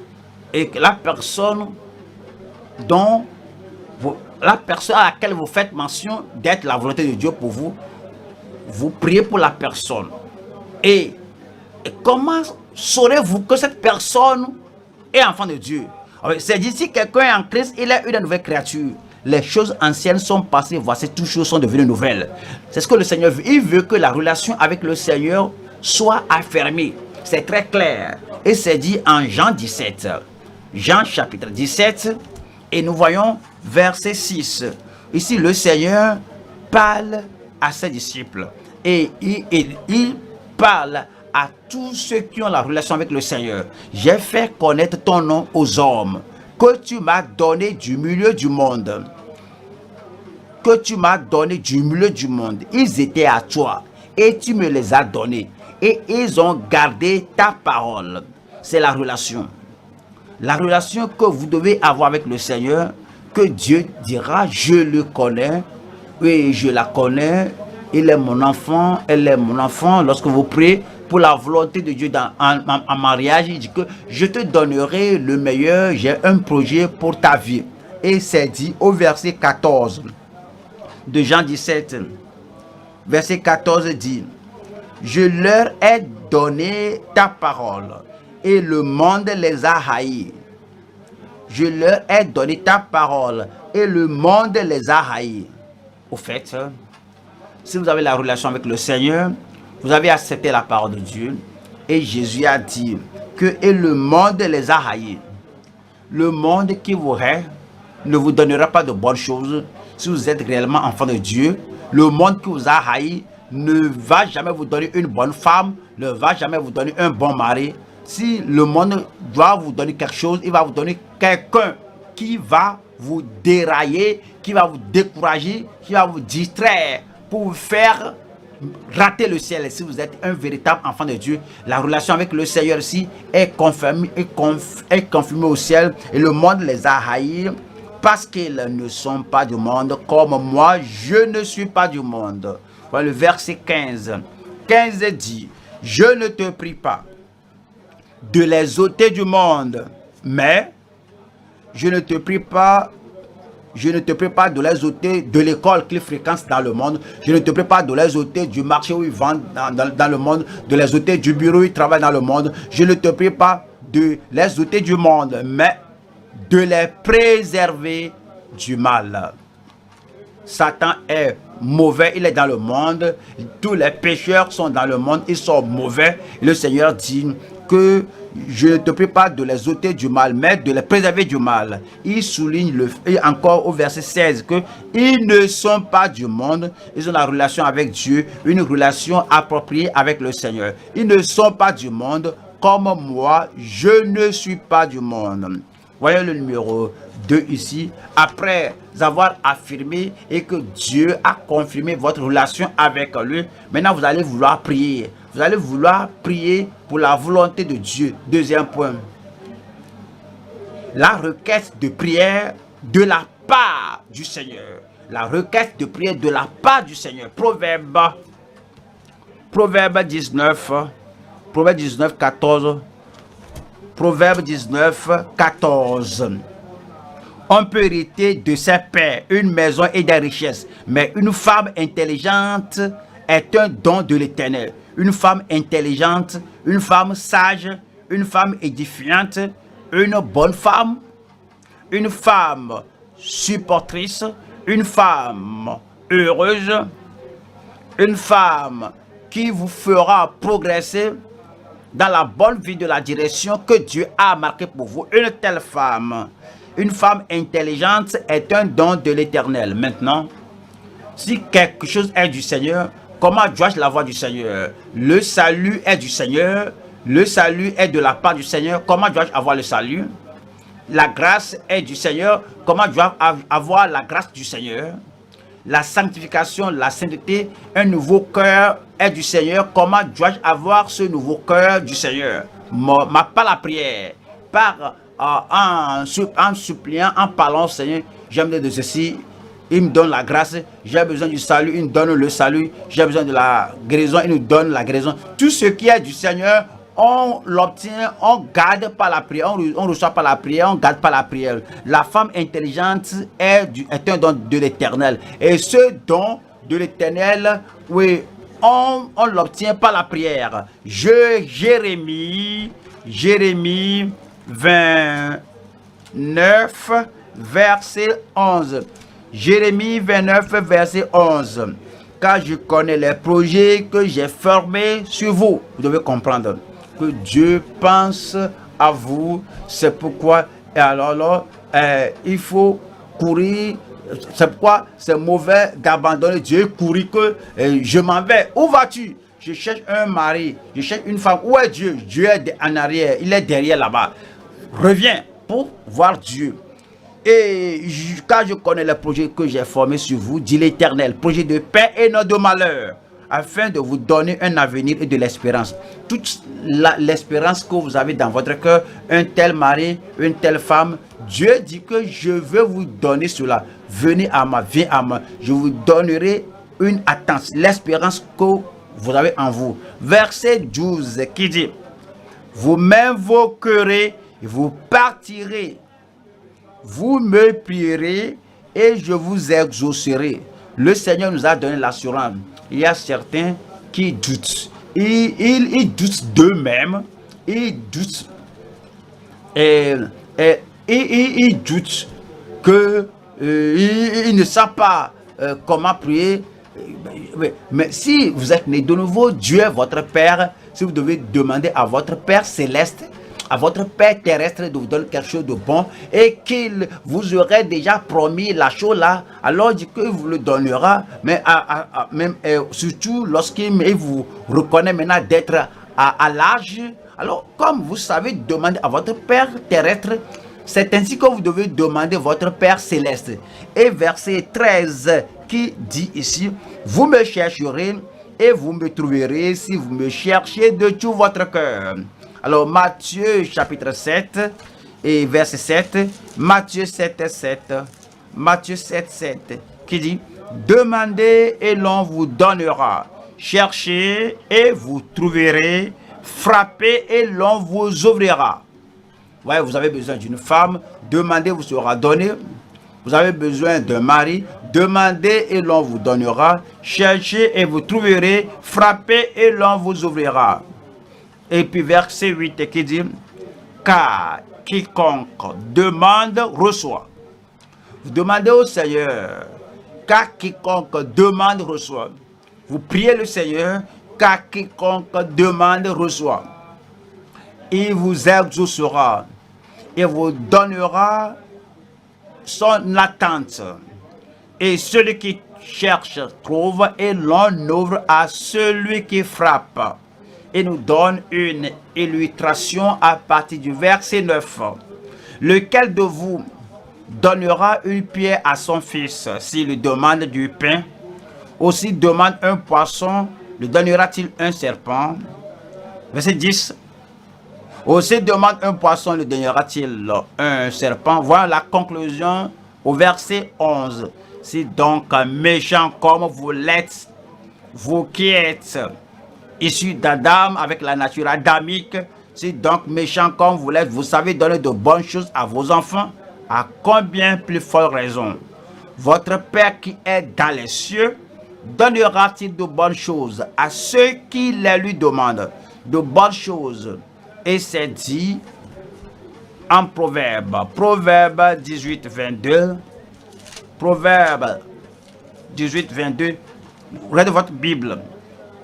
et la personne à laquelle vous faites mention d'être la volonté de Dieu pour vous, vous priez pour la personne. Et comment saurez-vous que cette personne est enfant de Dieu? C'est dit, si quelqu'un est en Christ, il est une nouvelle créature. Les choses anciennes sont passées, voici, toutes choses sont devenues nouvelles. C'est ce que le Seigneur veut. Il veut que la relation avec le Seigneur soit affermie. C'est très clair. Et c'est dit en Jean 17. Jean chapitre 17. Et nous voyons verset 6. Ici, le Seigneur parle à ses disciples. Et il parle à tous ceux qui ont la relation avec le Seigneur. J'ai fait connaître ton nom aux hommes que tu m'as donné du milieu du monde. Que tu m'as donné du milieu du monde. Ils étaient à toi et tu me les as donnés. Et ils ont gardé ta parole. C'est la relation. La relation que vous devez avoir avec le Seigneur, que Dieu dira, je le connais, oui, je la connais, il est mon enfant, elle est mon enfant. Lorsque vous priez pour la volonté de Dieu en mariage, il dit que je te donnerai le meilleur, j'ai un projet pour ta vie. Et c'est dit au verset 14 de Jean 17. Verset 14 dit, je leur ai donné ta parole et le monde les a haïs. Je leur ai donné ta parole et le monde les a haïs. Au fait, si vous avez la relation avec le Seigneur, vous avez accepté la parole de Dieu. Et Jésus a dit que et le monde les a haïs. Le monde qui vous hait ne vous donnera pas de bonnes choses. Si vous êtes réellement enfant de Dieu, le monde qui vous a haïs ne va jamais vous donner une bonne femme, ne va jamais vous donner un bon mari. Si le monde doit vous donner quelque chose, il va vous donner quelqu'un qui va vous dérailler, qui va vous décourager, qui va vous distraire pour vous faire rater le ciel. Et si vous êtes un véritable enfant de Dieu, la relation avec le Seigneur ici est confirmée au ciel. Et le monde les a haïs parce qu'ils ne sont pas du monde, comme moi, je ne suis pas du monde. Voilà le verset 15. 15 dit, je ne te prie pas de les ôter du monde, mais je ne te prie pas de les ôter de l'école qu'ils fréquentent dans le monde. Je ne te prie pas de les ôter du marché où ils vendent dans le monde, de les ôter du bureau où ils travaillent dans le monde. Je ne te prie pas de les ôter du monde, mais de les préserver du mal. Satan est mauvais, il est dans le monde. Tous les pécheurs sont dans le monde, ils sont mauvais. Le Seigneur dit que je ne te prie pas de les ôter du mal, mais de les préserver du mal. Il souligne et encore au verset 16 que ils ne sont pas du monde, ils ont la relation avec Dieu, une relation appropriée avec le Seigneur. Ils ne sont pas du monde, comme moi, je ne suis pas du monde. Voyez le numéro 2 ici. Après avoir affirmé et que Dieu a confirmé votre relation avec lui, maintenant vous allez vouloir prier. Vous allez vouloir prier pour la volonté de Dieu. Deuxième point. La requête de prière de la part du Seigneur. La requête de prière de la part du Seigneur. Proverbe 19, 14. Proverbe 19, 14. On peut hériter de ses pères une maison et des richesses, mais une femme intelligente est un don de l'Éternel. Une femme intelligente, une femme sage, une femme édifiante, une bonne femme, une femme supportrice, une femme heureuse, une femme qui vous fera progresser dans la bonne vie de la direction que Dieu a marquée pour vous. Une telle femme, une femme intelligente est un don de l'Éternel. Maintenant, si quelque chose est du Seigneur, comment dois-je l'avoir du Seigneur? Le salut est du Seigneur. Le salut est de la part du Seigneur. Comment dois-je avoir le salut? La grâce est du Seigneur. Comment dois-je avoir la grâce du Seigneur? La sanctification, la sainteté, un nouveau cœur est du Seigneur. Comment dois-je avoir ce nouveau cœur du Seigneur? Par la prière, en suppliant, en parlant au Seigneur. J'aime de ceci. Il me donne la grâce. J'ai besoin du salut. Il me donne le salut. J'ai besoin de la guérison. Il nous donne la guérison. Tout ce qui est du Seigneur, on l'obtient, on garde par la prière, on reçoit par la prière, on garde par la prière. La femme intelligente est un don de l'Éternel. Et ce don de l'Éternel, oui, on l'obtient par la prière. Jérémie 29, verset 11. Jérémie 29, verset 11. Car je connais les projets que j'ai formés sur vous. Vous devez comprendre que Dieu pense à vous. C'est pourquoi il faut courir. C'est pourquoi c'est mauvais d'abandonner Dieu, courir que je m'en vais. Où vas-tu? Je cherche un mari, je cherche une femme. Où est Dieu? Dieu est en arrière, il est derrière là-bas. Reviens pour voir Dieu. Et car je connais les projets que j'ai formés sur vous, dit l'Éternel, projet de paix et non de malheur, afin de vous donner un avenir et de l'espérance. Toute l'espérance que vous avez dans votre cœur, un tel mari, une telle femme, Dieu dit que je veux vous donner cela. Venez à moi, viens à moi. Je vous donnerai une attente, l'espérance que vous avez en vous. Verset 12 qui dit, vous m'invoquerez, vous partirez, vous me prierez et je vous exaucerai. Le Seigneur nous a donné l'assurance. Il y a certains qui doutent. Ils doutent d'eux-mêmes. Ils doutent. Ils doutent que ils ne savent pas comment prier. Mais si vous êtes né de nouveau, Dieu est votre Père. Si vous devez demander à votre Père céleste, à votre Père terrestre de vous donner quelque chose de bon et qu'il vous aurait déjà promis la chose là, alors il dit qu'il vous le donnera, mais même, surtout lorsqu'il vous reconnaît maintenant d'être à l'âge. Alors comme vous savez demander à votre Père terrestre, c'est ainsi que vous devez demander votre Père céleste. Et verset 13 qui dit ici, vous me chercherez et vous me trouverez si vous me cherchez de tout votre cœur. Alors Matthieu chapitre 7 et verset 7, Matthieu 7, 7, Matthieu 7, 7, qui dit, demandez et l'on vous donnera, cherchez et vous trouverez, frappez et l'on vous ouvrira. Ouais, vous avez besoin d'une femme, demandez, vous sera donné. Vous avez besoin d'un mari, demandez et l'on vous donnera, cherchez et vous trouverez, frappez et l'on vous ouvrira. Et puis verset 8 qui dit, car quiconque demande reçoit. Vous demandez au Seigneur, car quiconque demande reçoit. Vous priez le Seigneur, car quiconque demande reçoit. Il vous exaucera et vous donnera son attente. Et celui qui cherche trouve et l'on ouvre à celui qui frappe. Et nous donne une illustration à partir du verset 9. Lequel de vous donnera une pierre à son fils s'il lui demande du pain? Aussi demande un poisson, lui donnera-t-il un serpent? Verset 10. Aussi demande un poisson, lui donnera-t-il un serpent? Voilà la conclusion au verset 11. Si donc méchant comme vous l'êtes, vous qui êtes issus d'Adam avec la nature adamique, si donc méchant comme vous l'êtes, vous savez donner de bonnes choses à vos enfants, à combien plus forte raison votre Père qui est dans les cieux donnera-t-il de bonnes choses à ceux qui les lui demandent. De bonnes choses. Et c'est dit en Proverbe. Proverbe 18, 22. Proverbe 18, 22. Regardez votre Bible.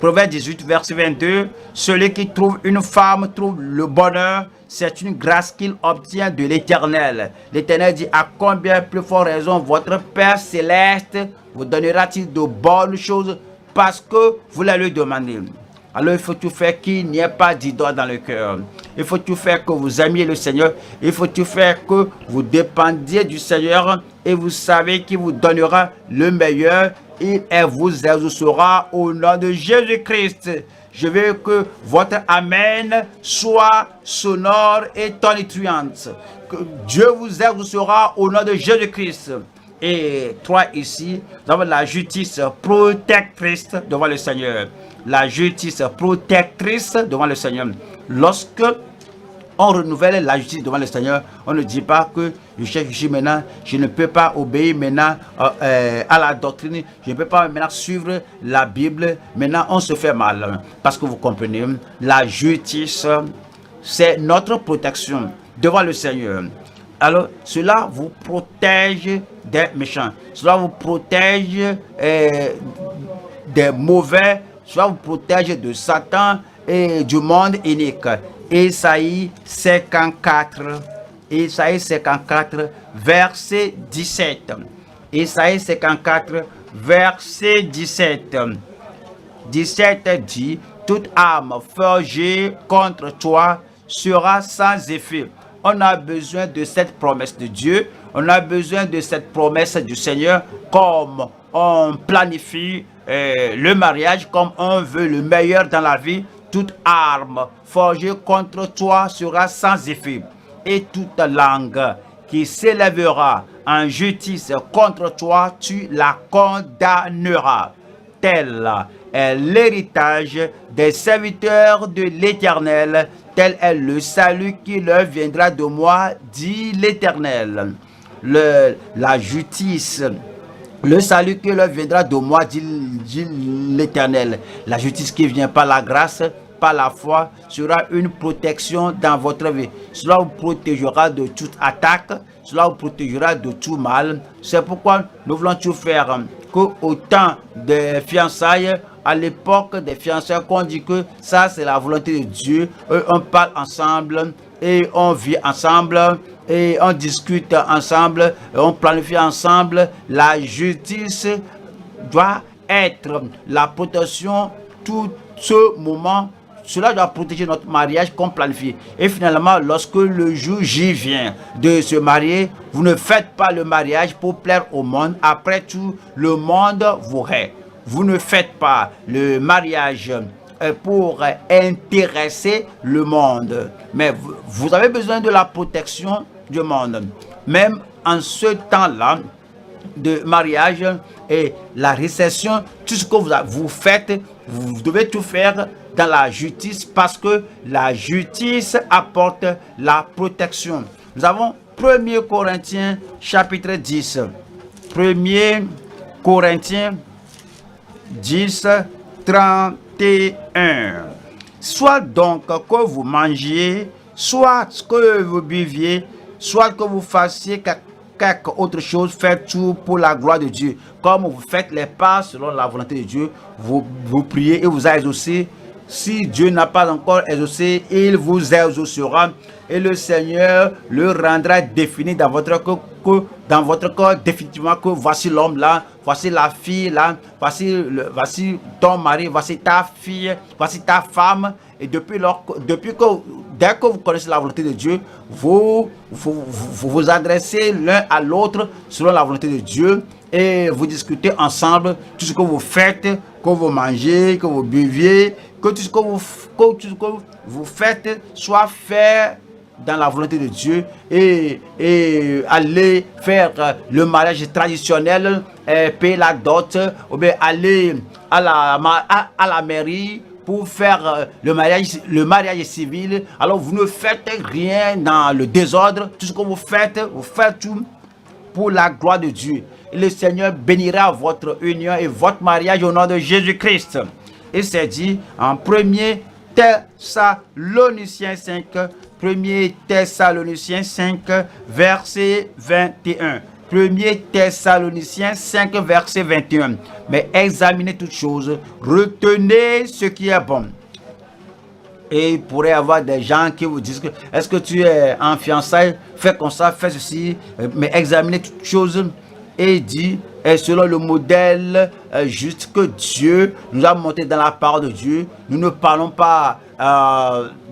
Proverbe 18, verset 22. Celui qui trouve une femme trouve le bonheur. C'est une grâce qu'il obtient de l'Éternel. L'Éternel dit, à combien plus forte raison votre Père céleste vous donnera-t-il de bonnes choses parce que vous les lui demandez. Alors il faut tout faire qu'il n'y ait pas d'idole dans le cœur. Il faut tout faire que vous aimiez le Seigneur. Il faut tout faire que vous dépendiez du Seigneur et vous savez qu'il vous donnera le meilleur. Il vous exaucera au nom de Jésus-Christ. Je veux que votre Amen soit sonore et tonitruante. Que Dieu vous exaucera au nom de Jésus-Christ. Et 3 ici, nous avons la justice protectrice devant le Seigneur. La justice protectrice devant le Seigneur. Lorsque on renouvelle la justice devant le Seigneur, on ne dit pas que je cherche maintenant, je ne peux pas obéir maintenant à la doctrine, je ne peux pas maintenant suivre la Bible, maintenant on se fait mal. Parce que vous comprenez, la justice, c'est notre protection devant le Seigneur. Alors, cela vous protège des méchants, cela vous protège des mauvais, cela vous protège de Satan et du monde inique. Ésaïe 54, Ésaïe 54, verset 17. Ésaïe 54, verset 17. 17 dit, toute arme forgée contre toi sera sans effet. On a besoin de cette promesse de Dieu. On a besoin de cette promesse du Seigneur comme on planifie le mariage, comme on veut le meilleur dans la vie. Toute arme forgée contre toi sera sans effet. Et toute langue qui s'élèvera en justice contre toi, tu la condamneras. Tel est l'héritage des serviteurs de l'Éternel. Tel est le salut qui leur viendra de moi, dit l'Éternel. La justice, le salut qui leur viendra de moi, dit l'Éternel. La justice qui vient par la grâce, par la foi, sera une protection dans votre vie. Cela vous protégera de toute attaque, cela vous protégera de tout mal. C'est pourquoi nous voulons tout faire. Qu'au temps des fiançailles, à l'époque des fiançailles, qu'on dit que ça c'est la volonté de Dieu, on parle ensemble et on vit ensemble et on discute ensemble, et on planifie ensemble. La justice doit être la protection tout ce moment. Cela doit protéger notre mariage comme planifié. Et finalement, lorsque le jour J vient de se marier, vous ne faites pas le mariage pour plaire au monde. Après tout, le monde vous hait. Vous ne faites pas le mariage pour intéresser le monde. Mais vous avez besoin de la protection du monde. Même en ce temps-là de mariage et la récession, tout ce que vous faites, vous devez tout faire dans la justice parce que la justice apporte la protection. Nous avons 1 Corinthiens chapitre 10. 1 Corinthiens 10, 31. Soit donc que vous mangiez, soit que vous buviez, soit que vous fassiez quelque autre chose, faites tout pour la gloire de Dieu. Comme vous faites les pas selon la volonté de Dieu, vous priez et vous exaucez. Si Dieu n'a pas encore exaucé, il vous exaucera et le Seigneur le rendra défini dans votre corps, définitivement que voici l'homme là, voici la fille là, voici ton mari, voici ta fille, voici ta femme. Et dès que vous connaissez la volonté de Dieu, vous adressez l'un à l'autre selon la volonté de Dieu et vous discutez ensemble tout ce que vous faites, que vous mangez, que vous buviez, que tout ce que vous faites soit fait dans la volonté de Dieu et aller faire le mariage traditionnel, payer la dot, ou bien aller à la mairie pour faire le mariage civil. Alors vous ne faites rien dans le désordre. Tout ce que vous faites tout pour la gloire de Dieu. Et le Seigneur bénira votre union et votre mariage au nom de Jésus-Christ. Et c'est dit en 1er Thessaloniciens 5, 1er Thessaloniciens 5, verset 21. 1er Thessaloniciens 5, verset 21. Mais examinez toutes choses, retenez ce qui est bon. Et il pourrait y avoir des gens qui vous disent que est-ce que tu es en fiançailles, fais comme ça, fais ceci, mais examinez toutes choses. Et dit, et selon le modèle juste que Dieu nous a montré dans la parole de Dieu, nous ne parlons pas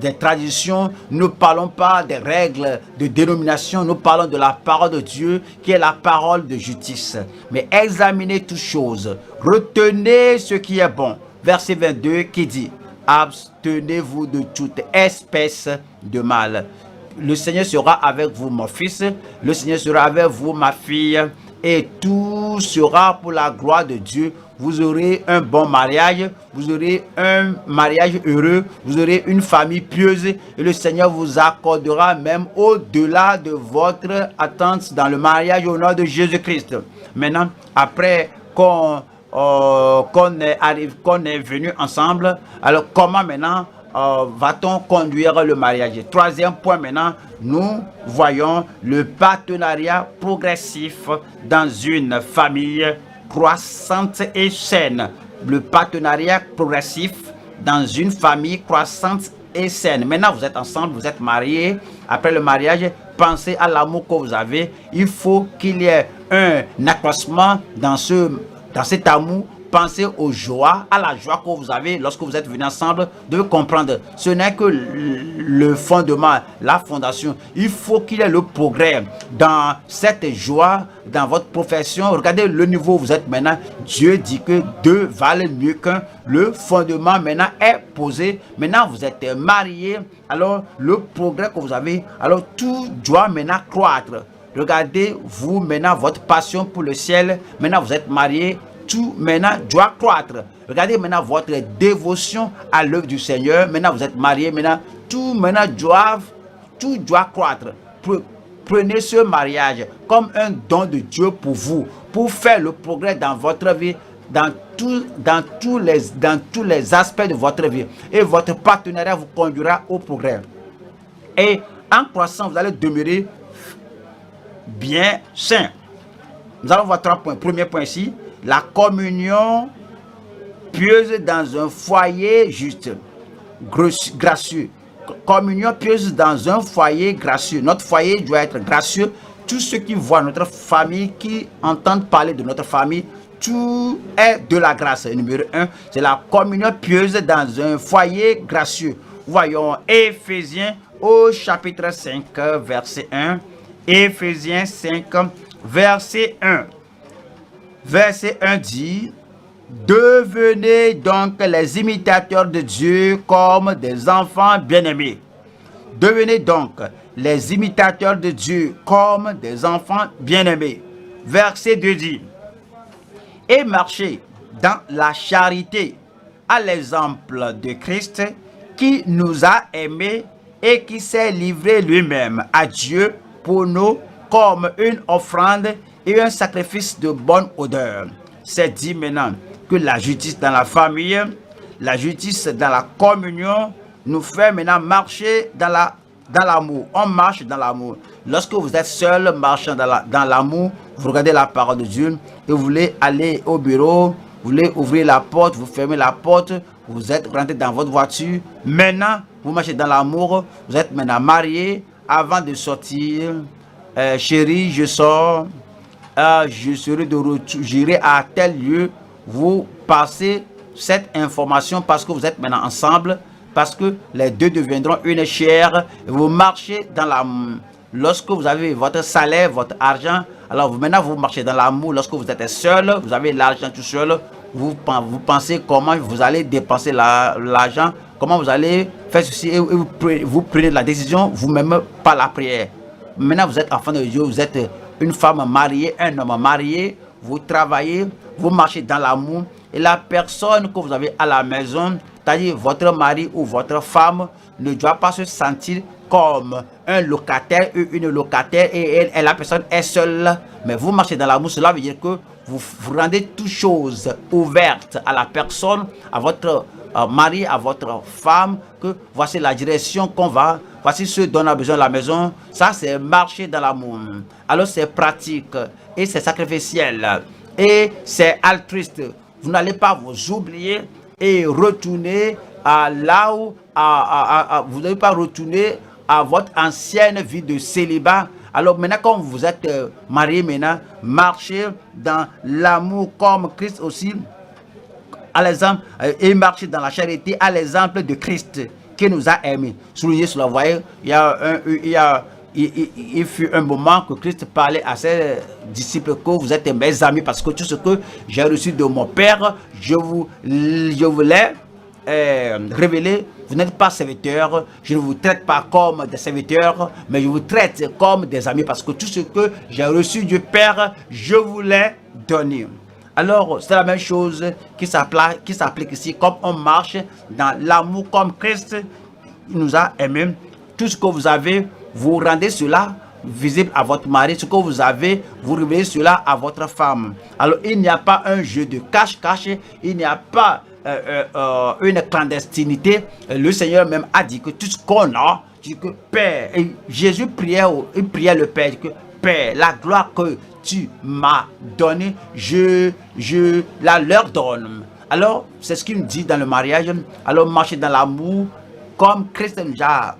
des traditions, nous ne parlons pas des règles de dénomination, nous parlons de la parole de Dieu qui est la parole de justice. Mais examinez toutes choses, retenez ce qui est bon. Verset 22 qui dit, abstenez-vous de toute espèce de mal. Le Seigneur sera avec vous, mon fils, le Seigneur sera avec vous, ma fille, et tout sera pour la gloire de Dieu. Vous aurez un bon mariage, vous aurez un mariage heureux, vous aurez une famille pieuse et le Seigneur vous accordera même au-delà de votre attente dans le mariage au nom de Jésus-Christ. Maintenant, après qu'on est venu ensemble, alors comment maintenant va-t-on conduire le mariage? Troisième point maintenant, nous voyons le partenariat progressif dans une famille croissante et saine. Le partenariat progressif dans une famille croissante et saine. Maintenant, vous êtes ensemble, vous êtes mariés. Après le mariage, pensez à l'amour que vous avez. Il faut qu'il y ait un accroissement dans cet amour. Pensez aux joies, à la joie que vous avez lorsque vous êtes venus ensemble. Vous devez comprendre, ce n'est que le fondement, la fondation. Il faut qu'il y ait le progrès dans cette joie, dans votre profession. Regardez le niveau où vous êtes maintenant. Dieu dit que deux valent mieux qu'un. Le fondement maintenant est posé. Maintenant, vous êtes mariés. Alors, le progrès que vous avez, alors tout doit maintenant croître. Regardez, vous maintenant, votre passion pour le ciel. Maintenant, vous êtes mariés. Tout maintenant doit croître. Regardez maintenant votre dévotion à l'œuvre du Seigneur. Maintenant vous êtes mariés. Maintenant tout doit croître. Prenez ce mariage comme un don de Dieu pour vous, pour faire le progrès dans votre vie, dans tous les aspects de votre vie. Et votre partenariat vous conduira au progrès. Et en croissant, vous allez demeurer bien sain. Nous allons voir 3 points. Premier point ici. La communion pieuse dans un foyer juste, gracieux. Communion pieuse dans un foyer gracieux. Notre foyer doit être gracieux. Tous ceux qui voient notre famille, qui entendent parler de notre famille, tout est de la grâce. Numéro 1, c'est la communion pieuse dans un foyer gracieux. Voyons Éphésiens au chapitre 5, verset 1. Éphésiens 5, verset 1. Verset 1 dit, devenez donc les imitateurs de Dieu comme des enfants bien-aimés. Devenez donc les imitateurs de Dieu comme des enfants bien-aimés. Verset 2 dit, et marchez dans la charité à l'exemple de Christ qui nous a aimés et qui s'est livré lui-même à Dieu pour nous comme une offrande et un sacrifice de bonne odeur. C'est dit maintenant que la justice dans la famille, la justice dans la communion nous fait maintenant marcher dans l'amour. On marche dans l'amour. Lorsque vous êtes seul marchant dans l'amour, vous regardez la parole de Dieu et vous voulez aller au bureau, vous voulez ouvrir la porte, vous fermez la porte, vous êtes rentré dans votre voiture. Maintenant, vous marchez dans l'amour, vous êtes maintenant marié. Avant de sortir, chérie, je sors. Je serai de retour, j'irai à tel lieu. Vous passez cette information parce que vous êtes maintenant ensemble, parce que les deux deviendront une chair. Vous marchez dans l'amour. Lorsque vous avez votre salaire, votre argent, alors maintenant vous marchez dans l'amour. Lorsque vous êtes seul, vous avez l'argent tout seul, vous pensez comment vous allez dépenser l'argent, comment vous allez faire ceci, et vous prenez la décision vous-même par la prière. Maintenant vous êtes enfant de Dieu, vous êtes une femme mariée, un homme marié, vous travaillez, vous marchez dans l'amour et la personne que vous avez à la maison, c'est-à-dire votre mari ou votre femme ne doit pas se sentir comme un locataire ou une locataire et la personne est seule. Mais vous marchez dans l'amour, cela veut dire que vous rendez toutes choses ouvertes à la personne, à votre mari, à votre femme, que voici la direction qu'on va, voici ce dont on a besoin de la maison. Ça, c'est marcher dans l'amour. Alors, c'est pratique et c'est sacrificiel et c'est altruiste. Vous n'allez pas vous oublier et retourner à là où vous n'allez pas retourner à votre ancienne vie de célibat. Alors maintenant, comme vous êtes marié maintenant, marchez dans l'amour comme Christ aussi, à l'exemple, et marchez dans la charité à l'exemple de Christ qui nous a aimés. Soulignez cela, vous voyez, il fut un moment que Christ parlait à ses disciples que vous êtes mes amis parce que tout ce que j'ai reçu de mon Père, je vous l'ai révélé. Vous n'êtes pas serviteurs, je ne vous traite pas comme des serviteurs, mais je vous traite comme des amis parce que tout ce que j'ai reçu du Père, je vous l'ai donné. Alors, c'est la même chose qui s'applique ici, comme on marche dans l'amour comme Christ nous a aimés. Tout ce que vous avez, vous rendez cela visible à votre mari. Ce que vous avez, vous révélez cela à votre femme. Alors, il n'y a pas un jeu de cache-cache, il n'y a pas une clandestinité. Le Seigneur même a dit que tout ce qu'on a, que Père, et Jésus priait le Père, que Père, la gloire que tu m'as donnée, je la leur donne. Alors, c'est ce qu'il me dit dans le mariage. Alors, marchez dans l'amour comme Christ nous a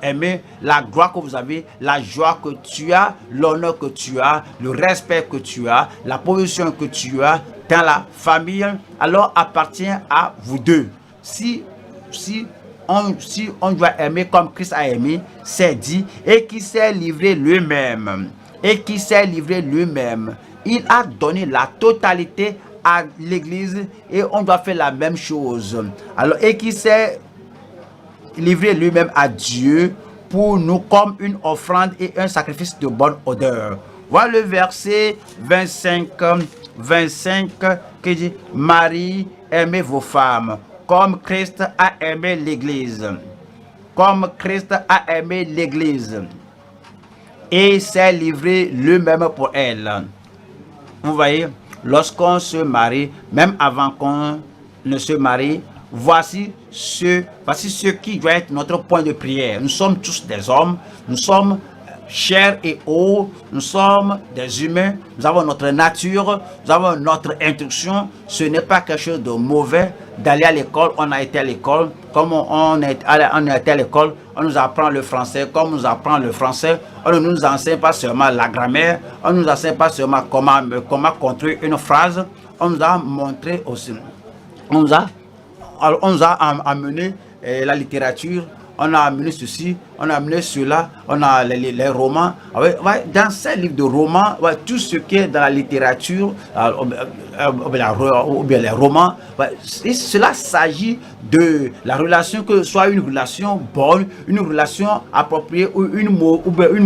aimé, la gloire que vous avez, la joie que tu as, l'honneur que tu as, le respect que tu as, la position que tu as dans la famille, alors appartient à vous deux. Si on doit aimer comme Christ a aimé, c'est dit, et qui s'est livré lui-même, il a donné la totalité à l'église et on doit faire la même chose. Alors, et qui s'est livré lui-même à Dieu pour nous comme une offrande et un sacrifice de bonne odeur. Voilà le verset 25 qui dit: Marie, aimez vos femmes comme Christ a aimé l'église. Comme Christ a aimé l'église et s'est livré lui-même pour elle. Vous voyez, lorsqu'on se marie, même avant qu'on ne se marie, voici ce qui doit être notre point de prière. Nous sommes tous des hommes, nous sommes chair et eau, nous sommes des humains, nous avons notre nature, nous avons notre instruction. Ce n'est pas quelque chose de mauvais d'aller à l'école. On a été à l'école, comme on est été à l'école, on nous apprend le français, comme on nous apprend le français. On ne nous enseigne pas seulement la grammaire, on ne nous enseigne pas seulement comment construire une phrase, on nous a montré aussi, on nous a amené la littérature, on a amené ceci, on a amené cela, on a les romans. Dans ces livres de romans, tout ce qui est dans la littérature, ou bien les romans, cela s'agit de la relation, que ce soit une relation bonne, une relation appropriée ou une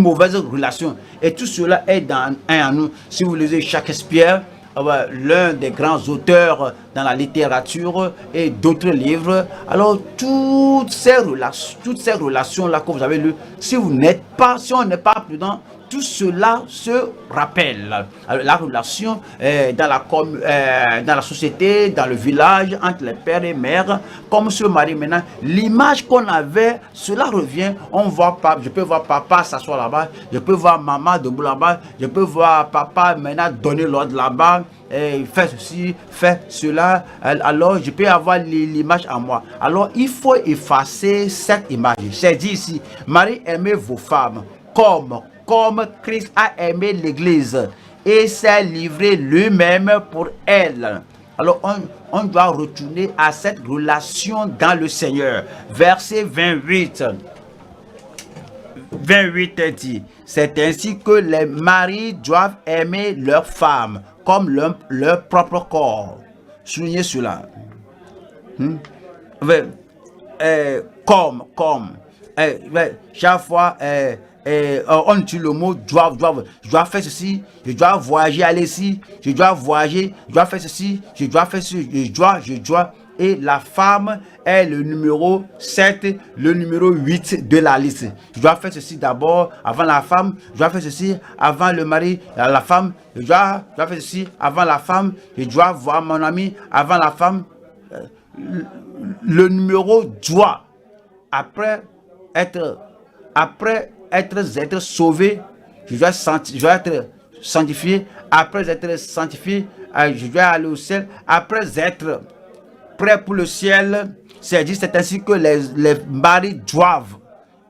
mauvaise relation. Et tout cela est dans nous. Si vous lisez Shakespeare, l'un des grands auteurs dans la littérature et d'autres livres, alors toutes ces relations là que vous avez lues, si on n'est pas prudent, tout cela se rappelle. Alors, la relation dans la société, dans le village, entre les pères et mères, comme ce mari maintenant, l'image qu'on avait, cela revient. Je peux voir papa s'asseoir là-bas, je peux voir maman debout là-bas, je peux voir papa maintenant donner l'ordre là-bas, faire ceci, faire cela. Alors je peux avoir l'image en moi. Alors il faut effacer cette image. C'est dit ici, Marie, aimez vos femmes comme Christ a aimé l'église et s'est livré lui-même pour elle. Alors on doit retourner à cette relation dans le Seigneur. Verset 28 dit: c'est ainsi que les maris doivent aimer leurs femmes comme leur propre corps. Soulignez cela. Chaque fois on utilise le mot doivent. Je dois faire ceci, je dois voyager, aller ici, je dois voyager, je dois faire ceci, je dois faire ceci, je dois. et la femme est le numéro 7, le numéro 8 de la liste. Je dois faire ceci d'abord avant la femme, je dois faire ceci avant le mari, la femme, je dois faire ceci avant la femme, je dois voir mon ami avant la femme. Le numéro doit, après être sauvé, je dois être sanctifié. Après être sanctifié, je dois aller au ciel. Après être prêt pour le ciel, c'est ainsi que les maris doivent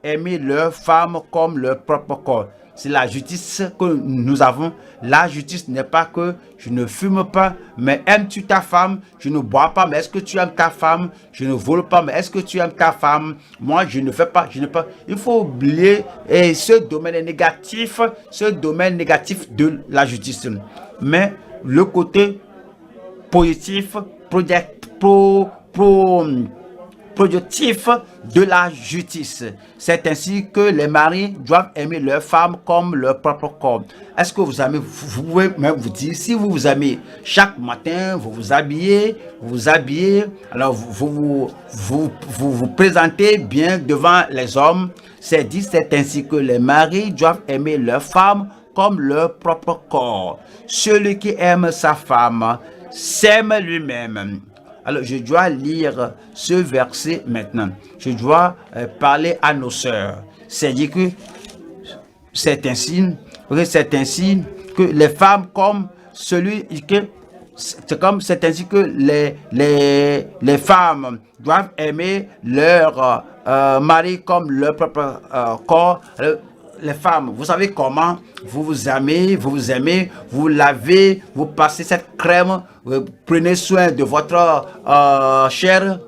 aimer leur femme comme leur propre corps. C'est la justice que nous avons. La justice n'est pas que je ne fume pas, mais aimes-tu ta femme? Je ne bois pas, mais est-ce que tu aimes ta femme? Je ne vole pas, mais est-ce que tu aimes ta femme? Moi, je ne fais pas, je ne pas. Il faut oublier ce domaine négatif de la justice. Mais le côté positif, productif de la justice. C'est ainsi que les maris doivent aimer leur femme comme leur propre corps. Est-ce que vous aimez, vous pouvez même vous dire, si vous vous aimez, chaque matin, vous vous habillez, alors vous présentez bien devant les hommes. C'est dit, c'est ainsi que les maris doivent aimer leur femme comme leur propre corps. Celui qui aime sa femme s'aime lui-même. Alors, je dois lire ce verset maintenant. Je dois parler à nos sœurs. C'est dit que c'est ainsi que les femmes comme celui que c'est ainsi que les femmes doivent aimer leur mari comme leur propre corps. Alors, les femmes, vous savez comment vous aimez, vous lavez, vous passez cette crème, vous prenez soin de votre chair.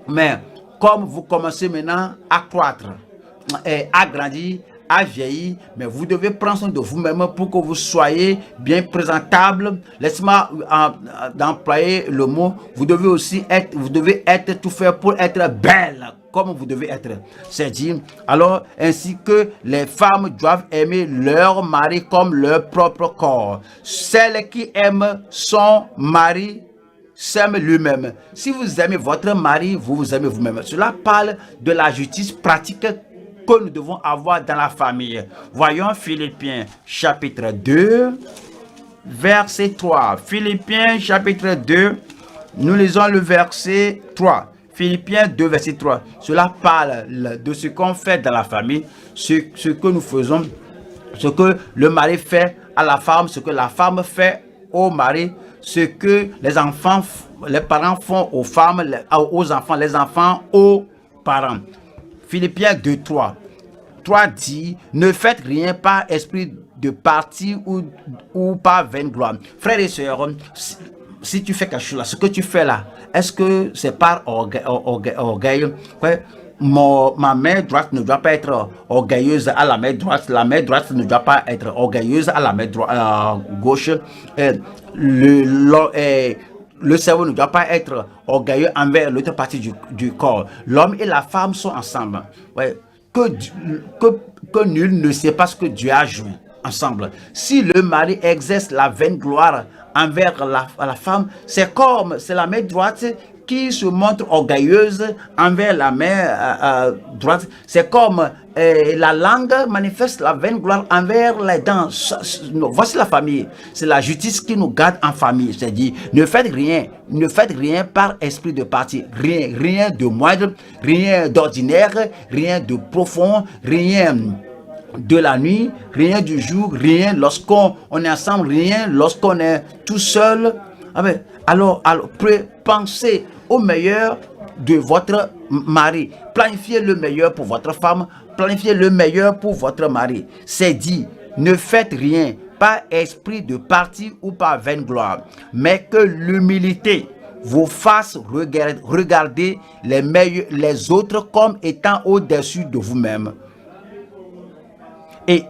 Mais comme vous commencez maintenant à croître, à grandir, à vieillir, mais vous devez prendre soin de vous-même pour que vous soyez bien présentable. Laissez-moi d'employer le mot. Vous devez être tout faire pour être belle, comme vous devez être. C'est dit. Alors, ainsi que les femmes doivent aimer leur mari comme leur propre corps. Celle qui aime son mari s'aime lui-même. Si vous aimez votre mari, vous vous aimez vous-même. Cela parle de la justice pratique que nous devons avoir dans la famille. Voyons Philippiens chapitre 2, verset 3. Philippiens chapitre 2, nous lisons le verset 3. Philippiens 2, verset 3. Cela parle de ce qu'on fait dans la famille, ce que nous faisons, ce que le mari fait à la femme, ce que la femme fait au mari, ce que les parents font aux femmes, aux enfants, les enfants aux parents. Philippiens 2, 3. 3 dit, ne faites rien par esprit de parti ou par vaine gloire. Frères et sœurs, si tu fais quelque chose là, ce que tu fais là, est-ce que c'est par orgueil? Ouais. Ma main droite ne doit pas être orgueilleuse à la main droite. La main droite ne doit pas être orgueilleuse à la main gauche. Le cerveau ne doit pas être orgueilleux envers l'autre partie du corps. L'homme et la femme sont ensemble. Ouais. Que nul ne sait pas ce que Dieu a joint ensemble. Si le mari exerce la vaine gloire envers la femme, c'est la main droite qui se montre orgueilleuse envers la main droite. C'est comme la langue manifeste la vaine gloire envers les dents. Voici la famille. C'est la justice qui nous garde en famille. C'est-à-dire, ne faites rien par esprit de parti. Rien de moindre, rien d'ordinaire, rien de profond, rien de la nuit, rien du jour, rien lorsqu'on est ensemble, rien lorsqu'on est tout seul. Alors pensez au meilleur de votre mari. Planifiez le meilleur pour votre femme. Planifiez le meilleur pour votre mari. C'est dit, ne faites rien par esprit de parti ou par vaine gloire, mais que l'humilité vous fasse regarder les autres comme étant au-dessus de vous-même. Et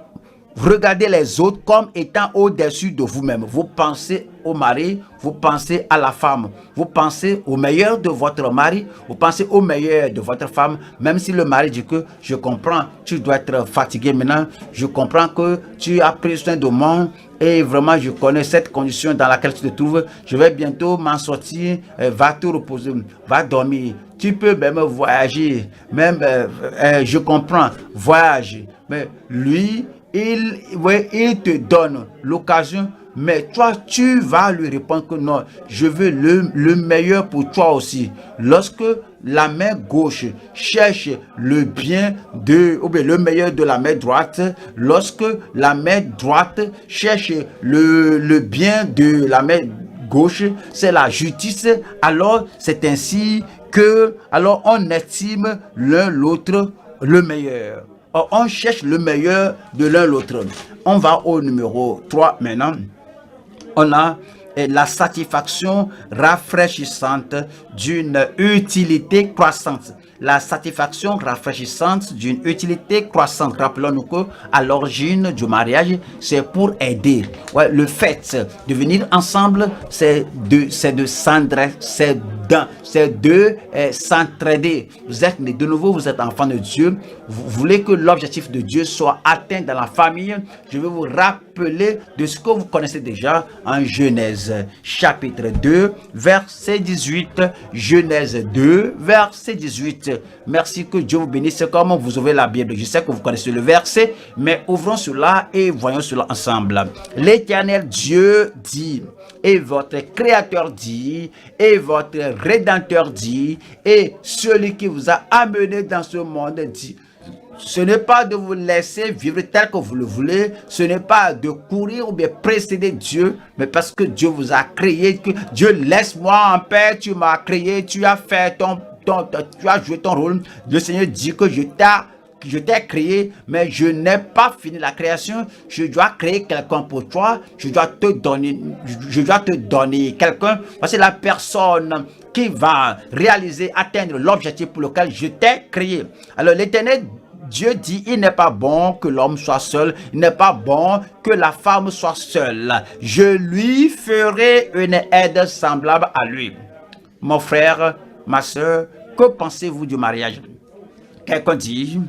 regardez les autres comme étant au-dessus de vous-même. Vous pensez au mari, vous pensez à la femme. Vous pensez au meilleur de votre mari, vous pensez au meilleur de votre femme, même si le mari dit que je comprends, tu dois être fatigué maintenant, je comprends que tu as pris soin de moi et vraiment je connais cette condition dans laquelle tu te trouves, je vais bientôt m'en sortir, va te reposer, va dormir. Tu peux même voyager, même je comprends, voyage. Mais lui, il te donne l'occasion, mais toi, tu vas lui répondre que non, je veux le meilleur pour toi aussi. Lorsque la main gauche cherche le bien ou bien le meilleur de la main droite, lorsque la main droite cherche le bien de la main gauche, c'est la justice, alors c'est ainsi que, alors on estime l'un l'autre le meilleur. Or, on cherche le meilleur de l'un l'autre. On va au numéro 3 maintenant. On a la satisfaction rafraîchissante d'une utilité croissante. La satisfaction rafraîchissante d'une utilité croissante. Rappelons-nous qu'à l'origine du mariage, c'est pour aider. Ouais, le fait de venir ensemble, c'est de s'entraider. Vous êtes né de nouveau, vous êtes enfant de Dieu. Vous voulez que l'objectif de Dieu soit atteint dans la famille. Je vais vous rappeler de ce que vous connaissez déjà en Genèse chapitre 2, verset 18. Genèse 2, verset 18. Merci, que Dieu vous bénisse. Comme vous ouvrez la Bible, je sais que vous connaissez le verset, mais ouvrons cela et voyons cela ensemble. L'Éternel Dieu dit, et votre Créateur dit, et votre Rédempteur dit, et celui qui vous a amené dans ce monde dit. Ce n'est pas de vous laisser vivre tel que vous le voulez, ce n'est pas de courir ou bien précéder Dieu, mais parce que Dieu vous a créé, que Dieu laisse-moi en paix, tu m'as créé, tu as fait tu as joué ton rôle. Le Seigneur dit que je t'ai créé, mais je n'ai pas fini la création. Je dois créer quelqu'un pour toi. Je dois te donner quelqu'un. Voici la personne qui va réaliser, atteindre l'objectif pour lequel je t'ai créé. Alors l'Éternel Dieu dit, il n'est pas bon que l'homme soit seul, il n'est pas bon que la femme soit seule. Je lui ferai une aide semblable à lui. Mon frère, ma soeur, que pensez-vous du mariage? Quelqu'un dit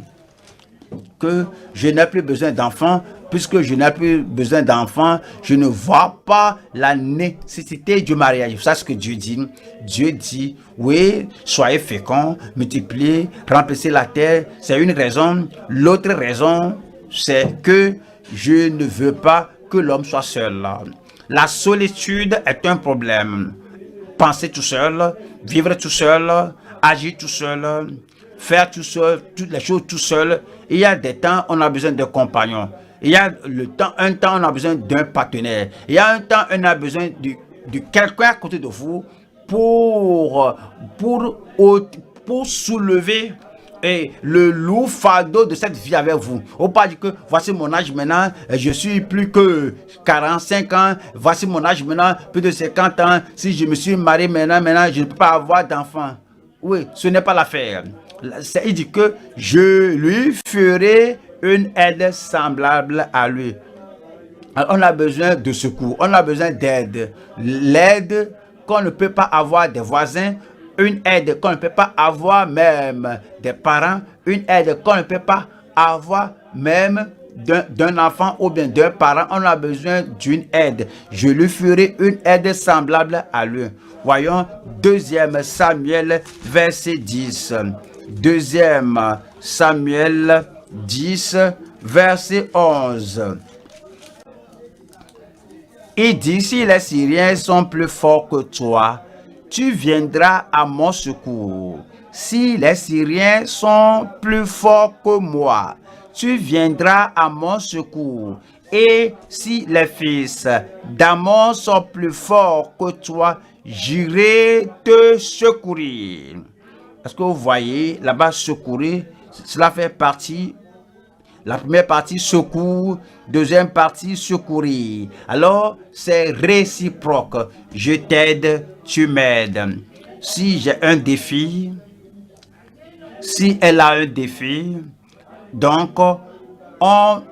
que je n'ai plus besoin d'enfants. Puisque je n'ai plus besoin d'enfants, je ne vois pas la nécessité du mariage. C'est ce que Dieu dit. Dieu dit, oui, soyez féconds, multipliez, remplissez la terre. C'est une raison. L'autre raison, c'est que je ne veux pas que l'homme soit seul. La solitude est un problème. Penser tout seul, vivre tout seul, agir tout seul, faire tout seul, toutes les choses tout seul. Il y a des temps, on a besoin de compagnons. Il y a un temps, on a besoin d'un partenaire. Il y a un temps, on a besoin de quelqu'un à côté de vous pour soulever le lourd fardeau de cette vie avec vous. Au pas dire que voici mon âge maintenant, je suis plus que 45 ans, voici mon âge maintenant, plus de 50 ans. Si je me suis marié maintenant, je ne peux pas avoir d'enfant. Oui, ce n'est pas l'affaire. Il dit que je lui ferai une aide semblable à lui. Alors, on a besoin de secours, on a besoin d'aide. L'aide qu'on ne peut pas avoir des voisins, une aide qu'on ne peut pas avoir même des parents, une aide qu'on ne peut pas avoir même d'un enfant ou bien d'un parent. On a besoin d'une aide. Je lui ferai une aide semblable à lui. Voyons 2 Samuel verset 10. 2 Samuel 10 verset 11. Il dit, si les Syriens sont plus forts que toi, tu viendras à mon secours. Si les Syriens sont plus forts que moi, tu viendras à mon secours. Et si les fils d'Ammon sont plus forts que toi, j'irai te secourir. Est-ce que vous voyez là-bas secourir? Cela fait partie. La première partie, secours. Deuxième partie, secourir. Alors, c'est réciproque. Je t'aide, tu m'aides. Si j'ai un défi, si elle a un défi, donc on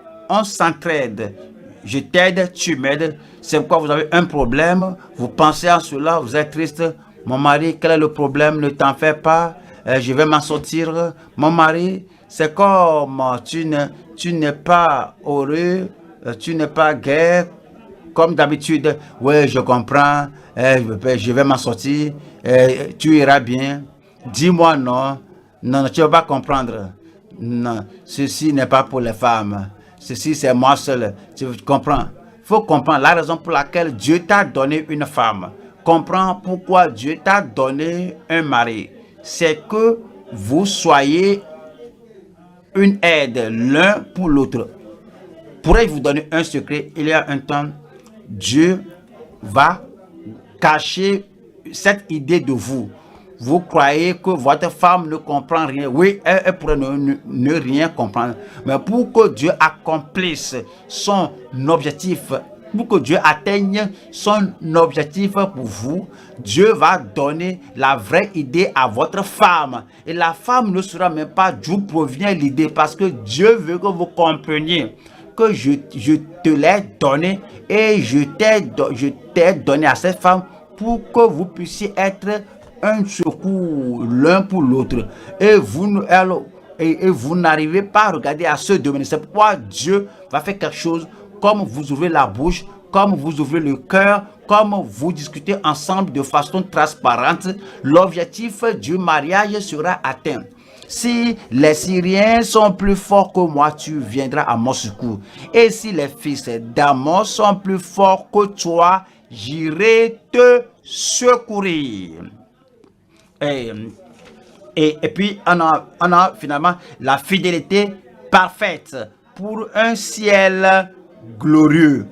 s'entraide. je t'aide, tu m'aides. C'est pourquoi vous avez un problème, vous pensez à cela, vous êtes triste. Mon mari, quel est le problème? Ne t'en fais pas, je vais m'en sortir. Mon mari, c'est comme tu n'es pas heureux, tu n'es pas gai, comme d'habitude. Oui, je comprends, je vais m'en sortir, tu iras bien. Dis-moi non, non, tu ne vas pas comprendre. Non, ceci n'est pas pour les femmes. Ceci, c'est moi seul. Tu comprends? Il faut comprendre la raison pour laquelle Dieu t'a donné une femme. Comprends pourquoi Dieu t'a donné un mari. C'est que vous soyez une aide l'un pour l'autre. Pourrais-je vous donner un secret? Il y a un temps, Dieu va cacher cette idée de vous. Vous croyez que votre femme ne comprend rien. Oui, elle pourrait ne rien comprendre. Mais pour que Dieu accomplisse son objectif, pour que Dieu atteigne son objectif pour vous, Dieu va donner la vraie idée à votre femme. Et la femme ne saura même pas d'où provient l'idée, parce que Dieu veut que vous compreniez que je te l'ai donné et je t'ai donné à cette femme pour que vous puissiez être un secours l'un pour l'autre. Et vous n'arrivez pas à regarder à ce domaine. C'est pourquoi Dieu va faire quelque chose, comme vous ouvrez la bouche, comme vous ouvrez le cœur, comme vous discutez ensemble de façon transparente, l'objectif du mariage sera atteint. Si les Syriens sont plus forts que moi, tu viendras à mon secours. Et si les fils d'Amos sont plus forts que toi, j'irai te secourir. Et puis, on a finalement la fidélité parfaite pour un ciel glorieux.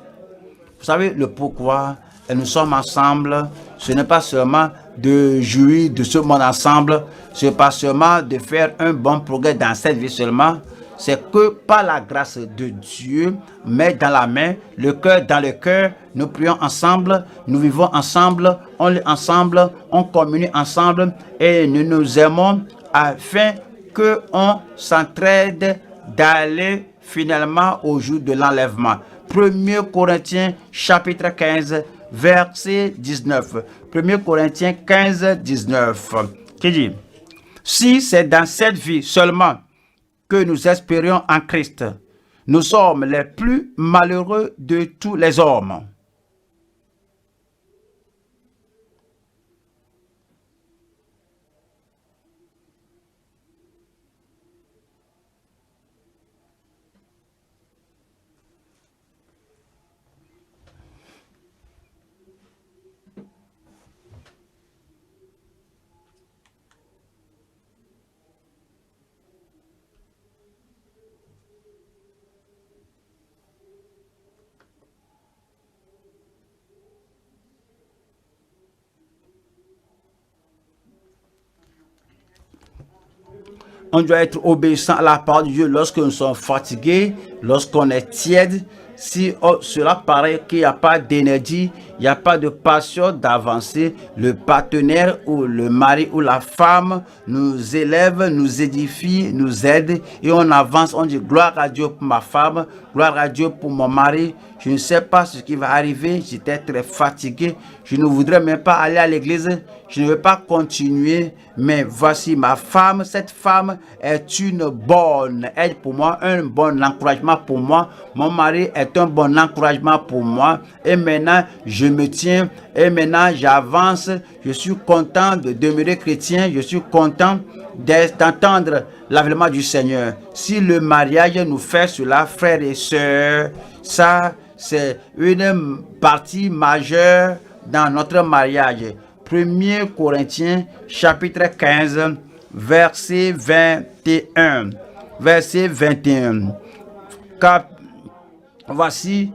Vous savez le pourquoi nous sommes ensemble. Ce n'est pas seulement de jouir de ce monde ensemble. Ce n'est pas seulement de faire un bon progrès dans cette vie seulement. C'est que par la grâce de Dieu, main dans la main, le cœur dans le cœur, nous prions ensemble, nous vivons ensemble, on lit ensemble, on communie ensemble et nous nous aimons afin qu'on s'entraide d'aller finalement au jour de l'enlèvement. 1 Corinthiens chapitre 15, verset 19. 1 Corinthiens 15, 19. Qui dit: si c'est dans cette vie seulement que nous espérions en Christ, nous sommes les plus malheureux de tous les hommes. On doit être obéissant à la parole de Dieu lorsque nous sommes fatigués, lorsqu'on est tiède. Si cela paraît qu'il n'y a pas d'énergie, il n'y a pas de passion d'avancer, le partenaire ou le mari ou la femme nous élève, nous édifie, nous aide et on avance. On dit gloire à Dieu pour ma femme, gloire à Dieu pour mon mari. Je ne sais pas ce qui va arriver, j'étais très fatigué, je ne voudrais même pas aller à l'église, je ne veux pas continuer, mais voici ma femme. Cette femme est une bonne aide pour moi, un bon encouragement pour moi. Mon mari est un bon encouragement pour moi. Et maintenant, je me tiens, et maintenant, j'avance. Je suis content de demeurer chrétien, je suis content d'entendre l'avènement du Seigneur. Si le mariage nous fait cela, frères et sœurs, ça, c'est une partie majeure dans notre mariage. 1 Corinthiens chapitre 15, verset 21. Verset 21. Voici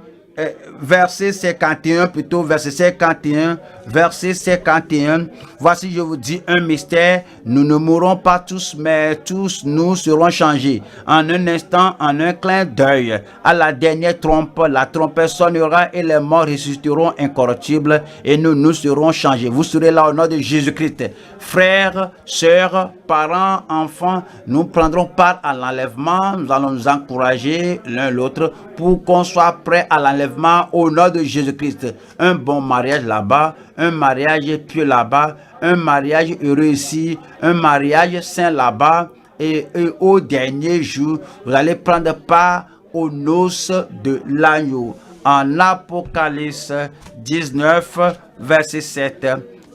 verset 51, plutôt verset 51, verset 51. Voici, je vous dis un mystère, nous ne mourrons pas tous, mais tous nous serons changés. En un instant, en un clin d'œil, à la dernière trompe, la trompette sonnera et les morts ressusciteront incorruptibles et nous serons changés. Vous serez là au nom de Jésus-Christ. Frères, sœurs, parents, enfants, nous prendrons part à l'enlèvement. Nous allons nous encourager l'un l'autre pour qu'on soit prêt à l'enlèvement l'enlèvement au nom de Jésus-Christ. Un bon mariage là-bas, un mariage pieux là-bas, un mariage heureux ici, un mariage saint là-bas. Et au dernier jour, vous allez prendre part aux noces de l'agneau. En Apocalypse 19, verset 7.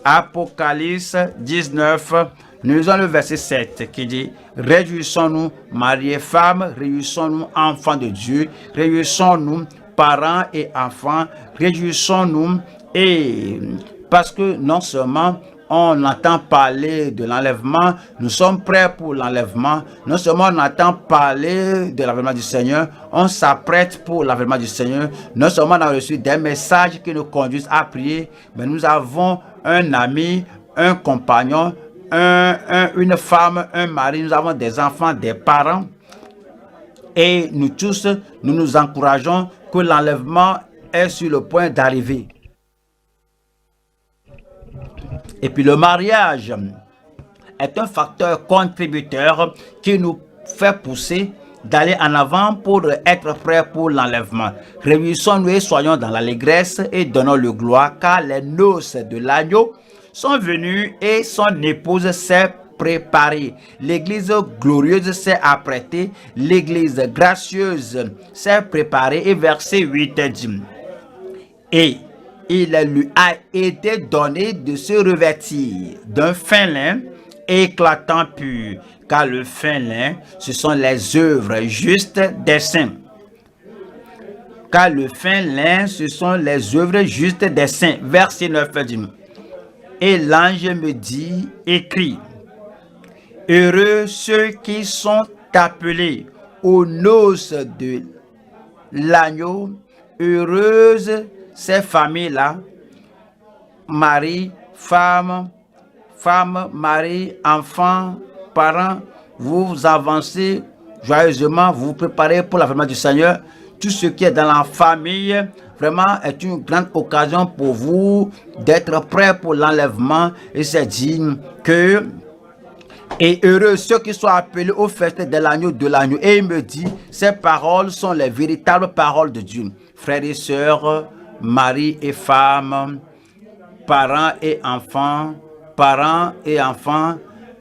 Apocalypse 19, nous lisons le verset 7 qui dit: réjouissons-nous, mari et femme, réjouissons-nous, enfants de Dieu, réjouissons-nous, parents et enfants, réjouissons-nous, et parce que non seulement on entend parler de l'enlèvement, nous sommes prêts pour l'enlèvement. Non seulement on entend parler de l'avènement du Seigneur, on s'apprête pour l'avènement du Seigneur. Non seulement on a reçu des messages qui nous conduisent à prier, mais nous avons un ami, un compagnon, une femme, un mari, nous avons des enfants, des parents. Et nous tous, nous nous encourageons que l'enlèvement est sur le point d'arriver. Et puis le mariage est un facteur contributeur qui nous fait pousser d'aller en avant pour être prêts pour l'enlèvement. Réjouissons-nous et soyons dans l'allégresse et donnons le gloire, car les noces de l'agneau sont venues et son épouse s'est préparée. L'église glorieuse s'est apprêtée, l'église gracieuse s'est préparée. Et verset 8 dit: et il lui a été donné de se revêtir d'un fin lin éclatant pur, car le fin lin, ce sont les œuvres justes des saints. Car le fin lin, ce sont les œuvres justes des saints. Verset 9 dit: et l'ange me dit, écrit, heureux ceux qui sont appelés aux noces de l'agneau, heureuses ces familles-là, mari, femme, mari, enfant, parents, vous avancez joyeusement, vous vous préparez pour l'avènement du Seigneur. Tout ce qui est dans la famille, vraiment, est une grande occasion pour vous d'être prêts pour l'enlèvement. Et c'est dit que, et heureux ceux qui sont appelés aux fêtes de l'agneau, Et il me dit, ces paroles sont les véritables paroles de Dieu. Frères et sœurs, mari et femme, parents et enfants,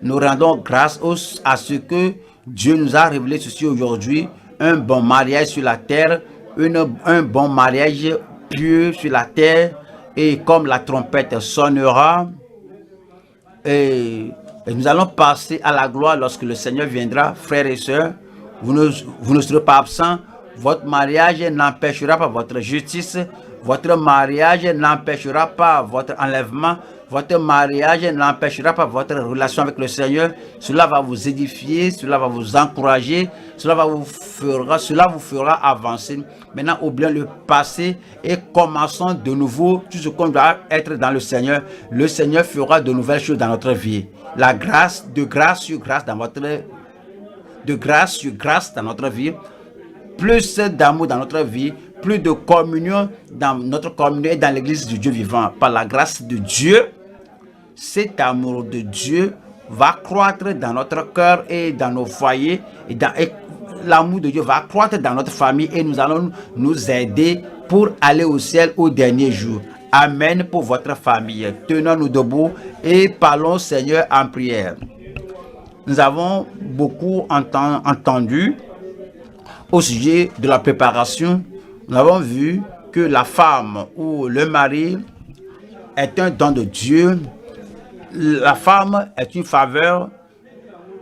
nous rendons grâce à ce que Dieu nous a révélé ceci aujourd'hui. Un bon mariage sur la terre, un bon mariage pieux sur la terre, et comme la trompette sonnera, et nous allons passer à la gloire lorsque le Seigneur viendra. Frères et sœurs, vous ne serez pas absents. Votre mariage n'empêchera pas votre justice. Votre mariage n'empêchera pas votre enlèvement. Votre mariage n'empêchera pas votre relation avec le Seigneur. Cela va vous édifier, cela va vous encourager, cela vous fera avancer. Maintenant, oublions le passé et commençons de nouveau tout ce qu'on doit être dans le Seigneur. Le Seigneur fera de nouvelles choses dans notre vie. La grâce, de grâce sur grâce dans notre vie. Plus d'amour dans notre vie, plus de communion dans notre communauté et dans l'église du Dieu vivant. Par la grâce de Dieu, cet amour de Dieu va croître dans notre cœur et dans nos foyers. Et l'amour de Dieu va croître dans notre famille et nous allons nous aider pour aller au ciel au dernier jour. Amen pour votre famille. Tenons-nous debout et parlons Seigneur en prière. Nous avons beaucoup entendu au sujet de la préparation. Nous avons vu que la femme ou le mari est un don de Dieu. La femme est une faveur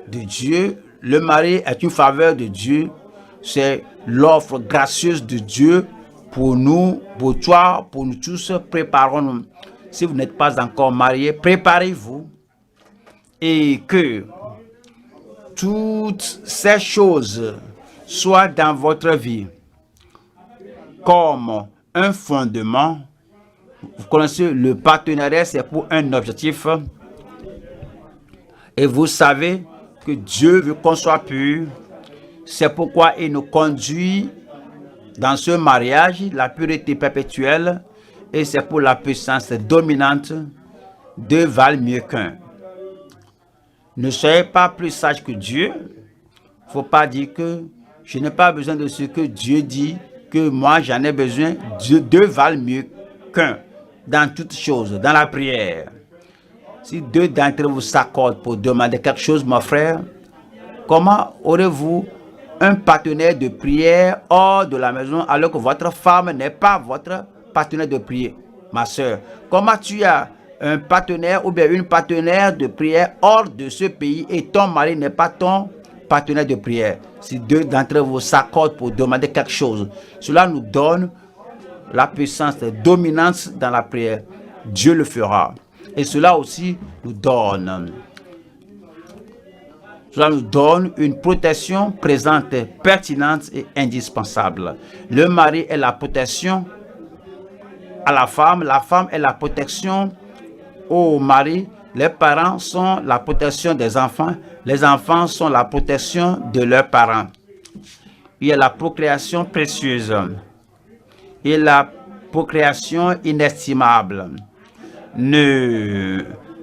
de Dieu. Le mari est une faveur de Dieu. C'est l'offre gracieuse de Dieu pour nous, pour toi, pour nous tous. Préparons-nous. Si vous n'êtes pas encore marié, préparez-vous. Et que toutes ces choses soient dans votre vie comme un fondement. Vous connaissez, le partenariat, c'est pour un objectif. Et vous savez que Dieu veut qu'on soit pur. C'est pourquoi il nous conduit dans ce mariage, la pureté perpétuelle. Et c'est pour la puissance dominante. Deux valent mieux qu'un. Ne soyez pas plus sage que Dieu. Il ne faut pas dire que je n'ai pas besoin de ce que Dieu dit, que moi j'en ai besoin, deux valent mieux qu'un dans toutes choses, dans la prière. Si deux d'entre vous s'accordent pour demander quelque chose, mon frère, comment aurez-vous un partenaire de prière hors de la maison alors que votre femme n'est pas votre partenaire de prière, ma soeur? Comment tu as un partenaire ou bien une partenaire de prière hors de ce pays et ton mari n'est pas ton partenaire de prière? Si deux d'entre vous s'accordent pour demander quelque chose, cela nous donne la puissance, la dominance dans la prière. Dieu le fera. Et cela aussi nous donne une protection présente, pertinente et indispensable. Le mari est la protection à la femme est la protection au mari, les parents sont la protection des enfants, les enfants sont la protection de leurs parents. Il y a la procréation précieuse et la procréation inestimable.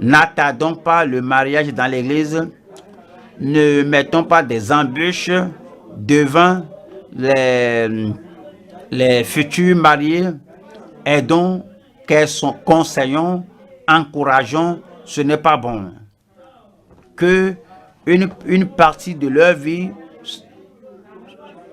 N'attardons pas le mariage dans l'église. Ne mettons pas des embûches devant les futurs mariés. Aidons, conseillons, encourageons. Ce n'est pas bon que une partie de leur vie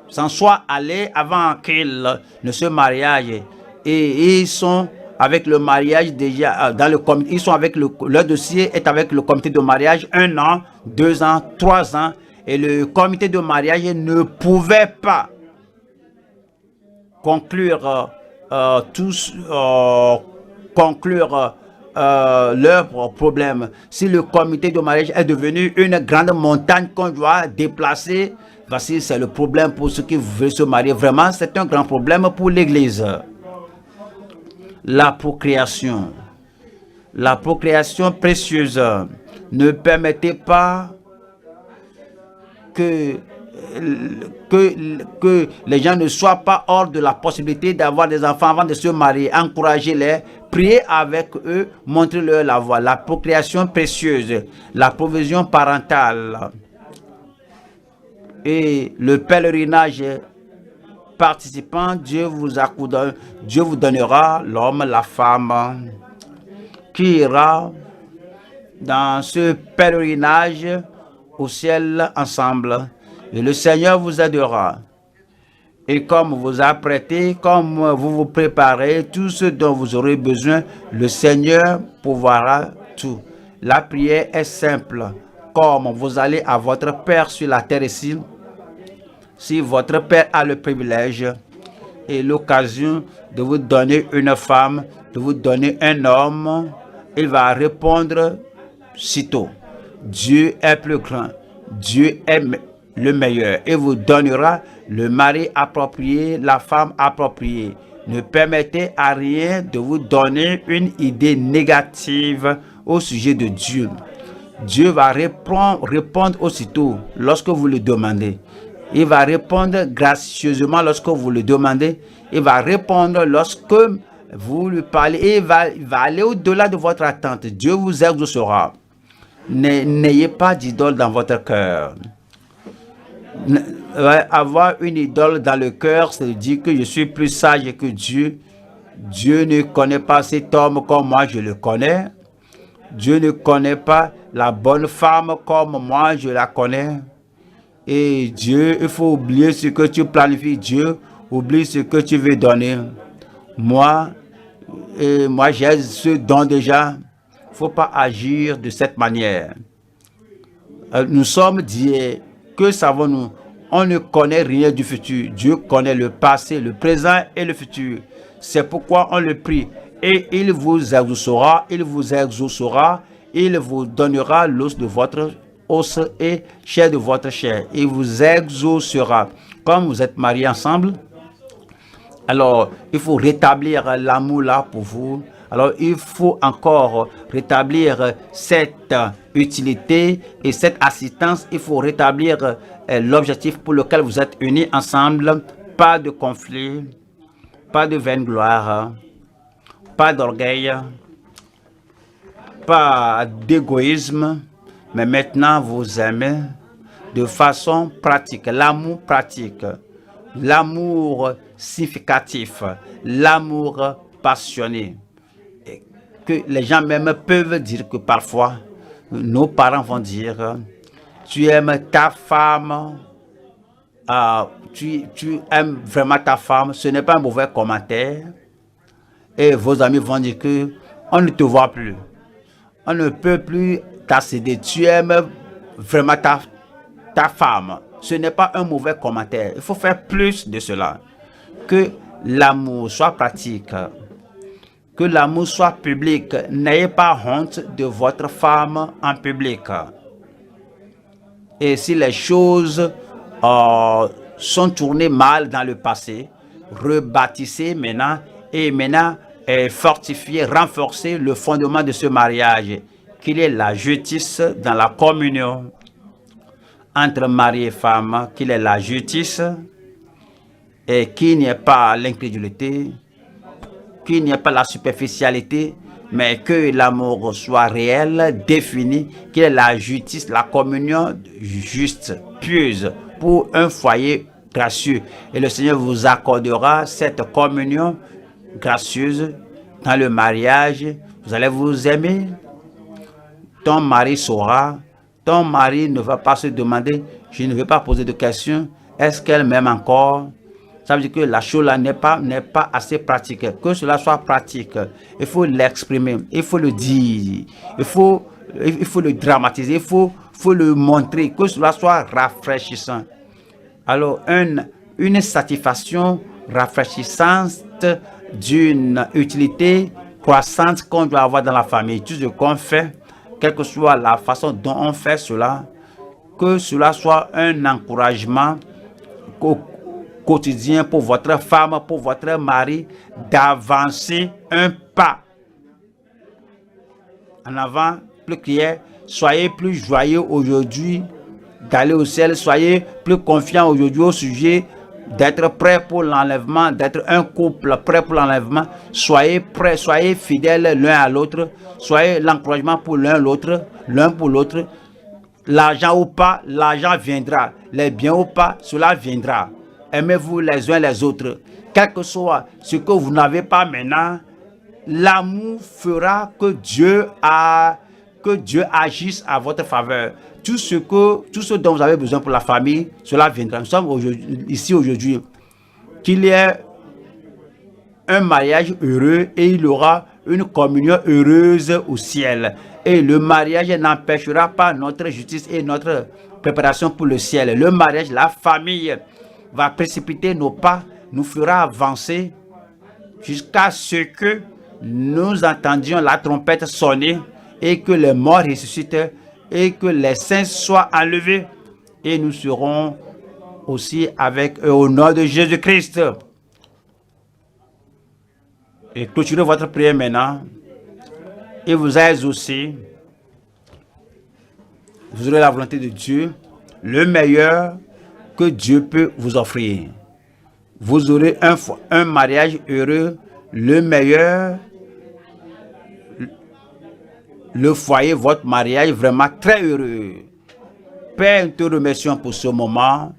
s'en soit allée avant qu'ils ne se marient. Et ils sont avec le mariage déjà dans le comité, ils sont avec leur dossier est avec le comité de mariage 1 an, 2 ans, 3 ans, et le comité de mariage ne pouvait pas conclure leurs problèmes. Si le comité de mariage est devenu une grande montagne qu'on doit déplacer, voici c'est le problème pour ceux qui veulent se marier. Vraiment, c'est un grand problème pour l'Église. La procréation précieuse. Ne permettez pas que les gens ne soient pas hors de la possibilité d'avoir des enfants avant de se marier. Encouragez-les, priez avec eux, montrez-leur la voie. La procréation précieuse, la provision parentale et le pèlerinage participant, Dieu vous donnera l'homme, la femme qui ira dans ce pèlerinage au ciel ensemble. Et le Seigneur vous aidera. Et comme vous apprêtez, comme vous vous préparez, tout ce dont vous aurez besoin, le Seigneur pourvoira tout. La prière est simple. Comme vous allez à votre Père sur la terre ici, si votre Père a le privilège et l'occasion de vous donner une femme, de vous donner un homme, il va répondre sitôt. Dieu est plus grand. Dieu est le meilleur et vous donnera le mari approprié, la femme appropriée. Ne permettez à rien de vous donner une idée négative au sujet de Dieu. Dieu va répondre aussitôt lorsque vous le demandez. Il va répondre gracieusement lorsque vous le demandez. Il va répondre lorsque vous lui parlez. Et il va aller au-delà de votre attente. Dieu vous exaucera. N'ayez pas d'idole dans votre cœur. Avoir une idole dans le cœur, c'est dire que je suis plus sage que Dieu. Dieu ne connaît pas cet homme comme moi je le connais. Dieu ne connaît pas la bonne femme comme moi je la connais. Et Dieu, il faut oublier ce que tu planifies. Dieu, oublie ce que tu veux donner. Moi j'ai ce don déjà. Il ne faut pas agir de cette manière. Nous sommes d'hier. Que savons-nous? On ne connaît rien du futur. Dieu connaît le passé, le présent et le futur. C'est pourquoi on le prie. Et il vous exaucera, il vous donnera l'os de votre os et chair de votre chair. Il vous exaucera. Comme vous êtes mariés ensemble, alors il faut rétablir l'amour là pour vous. Alors il faut encore rétablir cette utilité et cette assistance. Il faut rétablir l'objectif pour lequel vous êtes unis ensemble. Pas de conflit, pas de vaine gloire, pas d'orgueil, pas d'égoïsme, mais maintenant vous aimez de façon pratique, l'amour pratique. l'amour significatif, l'amour passionné. Que les gens même peuvent dire que parfois, nos parents vont dire, tu aimes ta femme, tu aimes vraiment ta femme, ce n'est pas un mauvais commentaire. Et vos amis vont dire que on ne te voit plus. On ne peut plus t'accéder. Tu aimes vraiment ta femme. Ce n'est pas un mauvais commentaire. Il faut faire plus de cela. Que l'amour soit pratique. Que l'amour soit public. N'ayez pas honte de votre femme en public. Et si les choses sont tournées mal dans le passé, rebâtissez maintenant et maintenant fortifiez, renforcez le fondement de ce mariage, qu'il y ait la justice dans la communion entre mari et femme, qu'il y ait la justice et qu'il n'y ait pas l'incrédulité, qu'il n'y ait pas la superficialité, mais que l'amour soit réel, défini, qu'il y ait la justice, la communion juste, pieuse, pour un foyer gracieux. Et le Seigneur vous accordera cette communion gracieuse dans le mariage. Vous allez vous aimer. Ton mari saura. Ton mari ne va pas se demander, je ne vais pas poser de questions, est-ce qu'elle m'aime encore? Ça veut dire que la chose là n'est pas assez pratique. Que cela soit pratique, il faut l'exprimer, il faut le dire, il faut le dramatiser, il faut le montrer, que cela soit rafraîchissant. Alors, une satisfaction rafraîchissante d'une utilité croissante qu'on doit avoir dans la famille. Tout ce qu'on fait, quelle que soit la façon dont on fait cela, que cela soit un encouragement quotidien pour votre femme, pour votre mari, d'avancer un pas en avant, plus clair. Soyez plus joyeux aujourd'hui d'aller au ciel. Soyez plus confiants aujourd'hui au sujet d'être prêt pour l'enlèvement, d'être un couple prêt pour l'enlèvement. Soyez prêts, soyez fidèles l'un à l'autre. Soyez l'encouragement pour l'un pour l'autre. L'argent ou pas, l'argent viendra. Les biens ou pas, cela viendra. Aimez-vous les uns les autres. Quel que soit ce que vous n'avez pas maintenant, l'amour fera que Dieu agisse à votre faveur. Tout ce dont vous avez besoin pour la famille, cela viendra. Nous sommes ici aujourd'hui. Qu'il y ait un mariage heureux et il y aura une communion heureuse au ciel. Et le mariage n'empêchera pas notre justice et notre préparation pour le ciel. Le mariage, la famille va précipiter nos pas, nous fera avancer jusqu'à ce que nous entendions la trompette sonner et que les morts ressuscitent et que les saints soient enlevés et nous serons aussi avec eux au nom de Jésus-Christ. Et clôturez votre prière maintenant et vous allez aussi, vous aurez la volonté de Dieu, le meilleur que Dieu peut vous offrir. Vous aurez un mariage heureux, le meilleur, le foyer, votre mariage vraiment très heureux. Père, nous te remercions pour ce moment.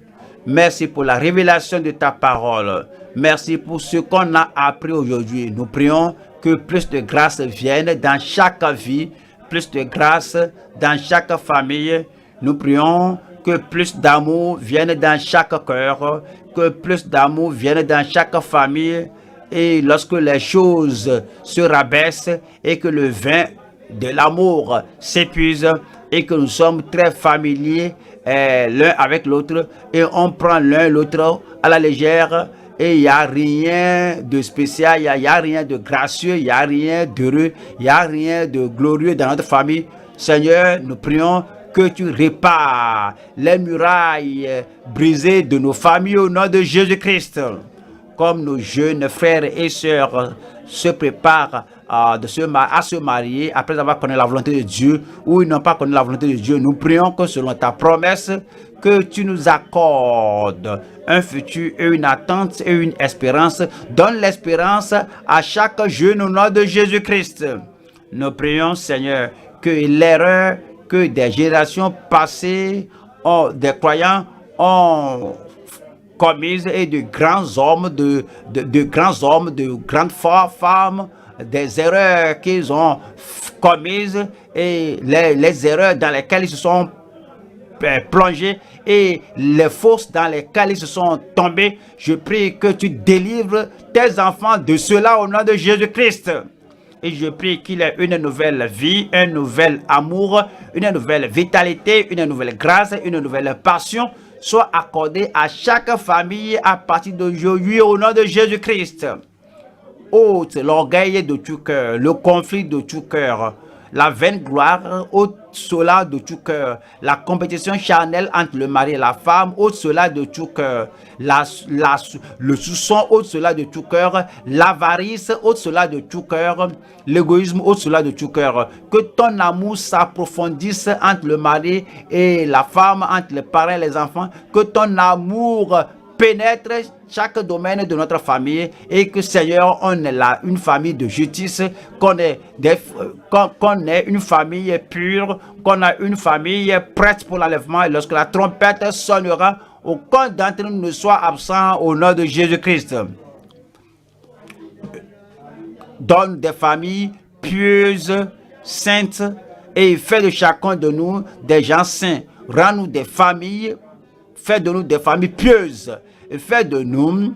Merci pour la révélation de ta parole. Merci pour ce qu'on a appris aujourd'hui. Nous prions que plus de grâce vienne dans chaque vie, plus de grâce dans chaque famille. Nous prions que plus d'amour vienne dans chaque cœur, que plus d'amour vienne dans chaque famille. Et lorsque les choses se rabaissent et que le vin de l'amour s'épuise et que nous sommes très familiers l'un avec l'autre et on prend l'un l'autre à la légère et il n'y a rien de spécial, il n'y a rien de gracieux, il n'y a rien d'heureux, il n'y a rien de glorieux dans notre famille. Seigneur, nous prions que tu répares les murailles brisées de nos familles au nom de Jésus-Christ. Comme nos jeunes frères et sœurs se préparent à se marier après avoir connu la volonté de Dieu ou ils n'ont pas connu la volonté de Dieu, nous prions que selon ta promesse, que tu nous accordes un futur et une attente et une espérance. Donne l'espérance à chaque jeune au nom de Jésus-Christ. Nous prions, Seigneur, que l'erreur que des générations passées, des croyants ont commises et de grands hommes, de grands hommes, de grandes femmes, des erreurs qu'ils ont commises et les erreurs dans lesquelles ils se sont plongés et les fosses dans lesquelles ils se sont tombés. Je prie que tu délivres tes enfants de cela au nom de Jésus-Christ. Et je prie qu'il y ait une nouvelle vie, un nouvel amour, une nouvelle vitalité, une nouvelle grâce, une nouvelle passion soit accordée à chaque famille à partir d'aujourd'hui au nom de Jésus-Christ. Ôte l'orgueil de tout cœur, le conflit de tout cœur, la vaine gloire, ôte cela de tout cœur, la compétition charnelle entre le mari et la femme, ôte cela de tout cœur, le soupçon, ôte cela de tout cœur, l'avarice, ôte cela de tout cœur, l'égoïsme, ôte cela de tout cœur. Que ton amour s'approfondisse entre le mari et la femme, entre les parents et les enfants, que ton amour pénètre chaque domaine de notre famille et que Seigneur, on est là une famille de justice, qu'on ait une famille pure, qu'on a une famille prête pour l'enlèvement et lorsque la trompette sonnera, aucun d'entre nous ne soit absent au nom de Jésus-Christ. Donne des familles pieuses, saintes et fais de chacun de nous des gens saints. Rends-nous des familles, fais de nous des familles pieuses. Et fais de nous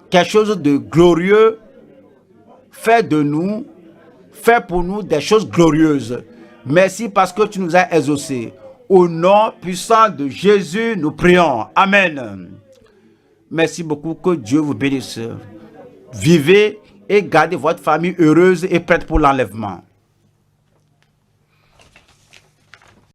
quelque chose de glorieux. Fais pour nous des choses glorieuses. Merci parce que tu nous as exaucés. Au nom puissant de Jésus, nous prions. Amen. Merci beaucoup. Que Dieu vous bénisse. Vivez et gardez votre famille heureuse et prête pour l'enlèvement.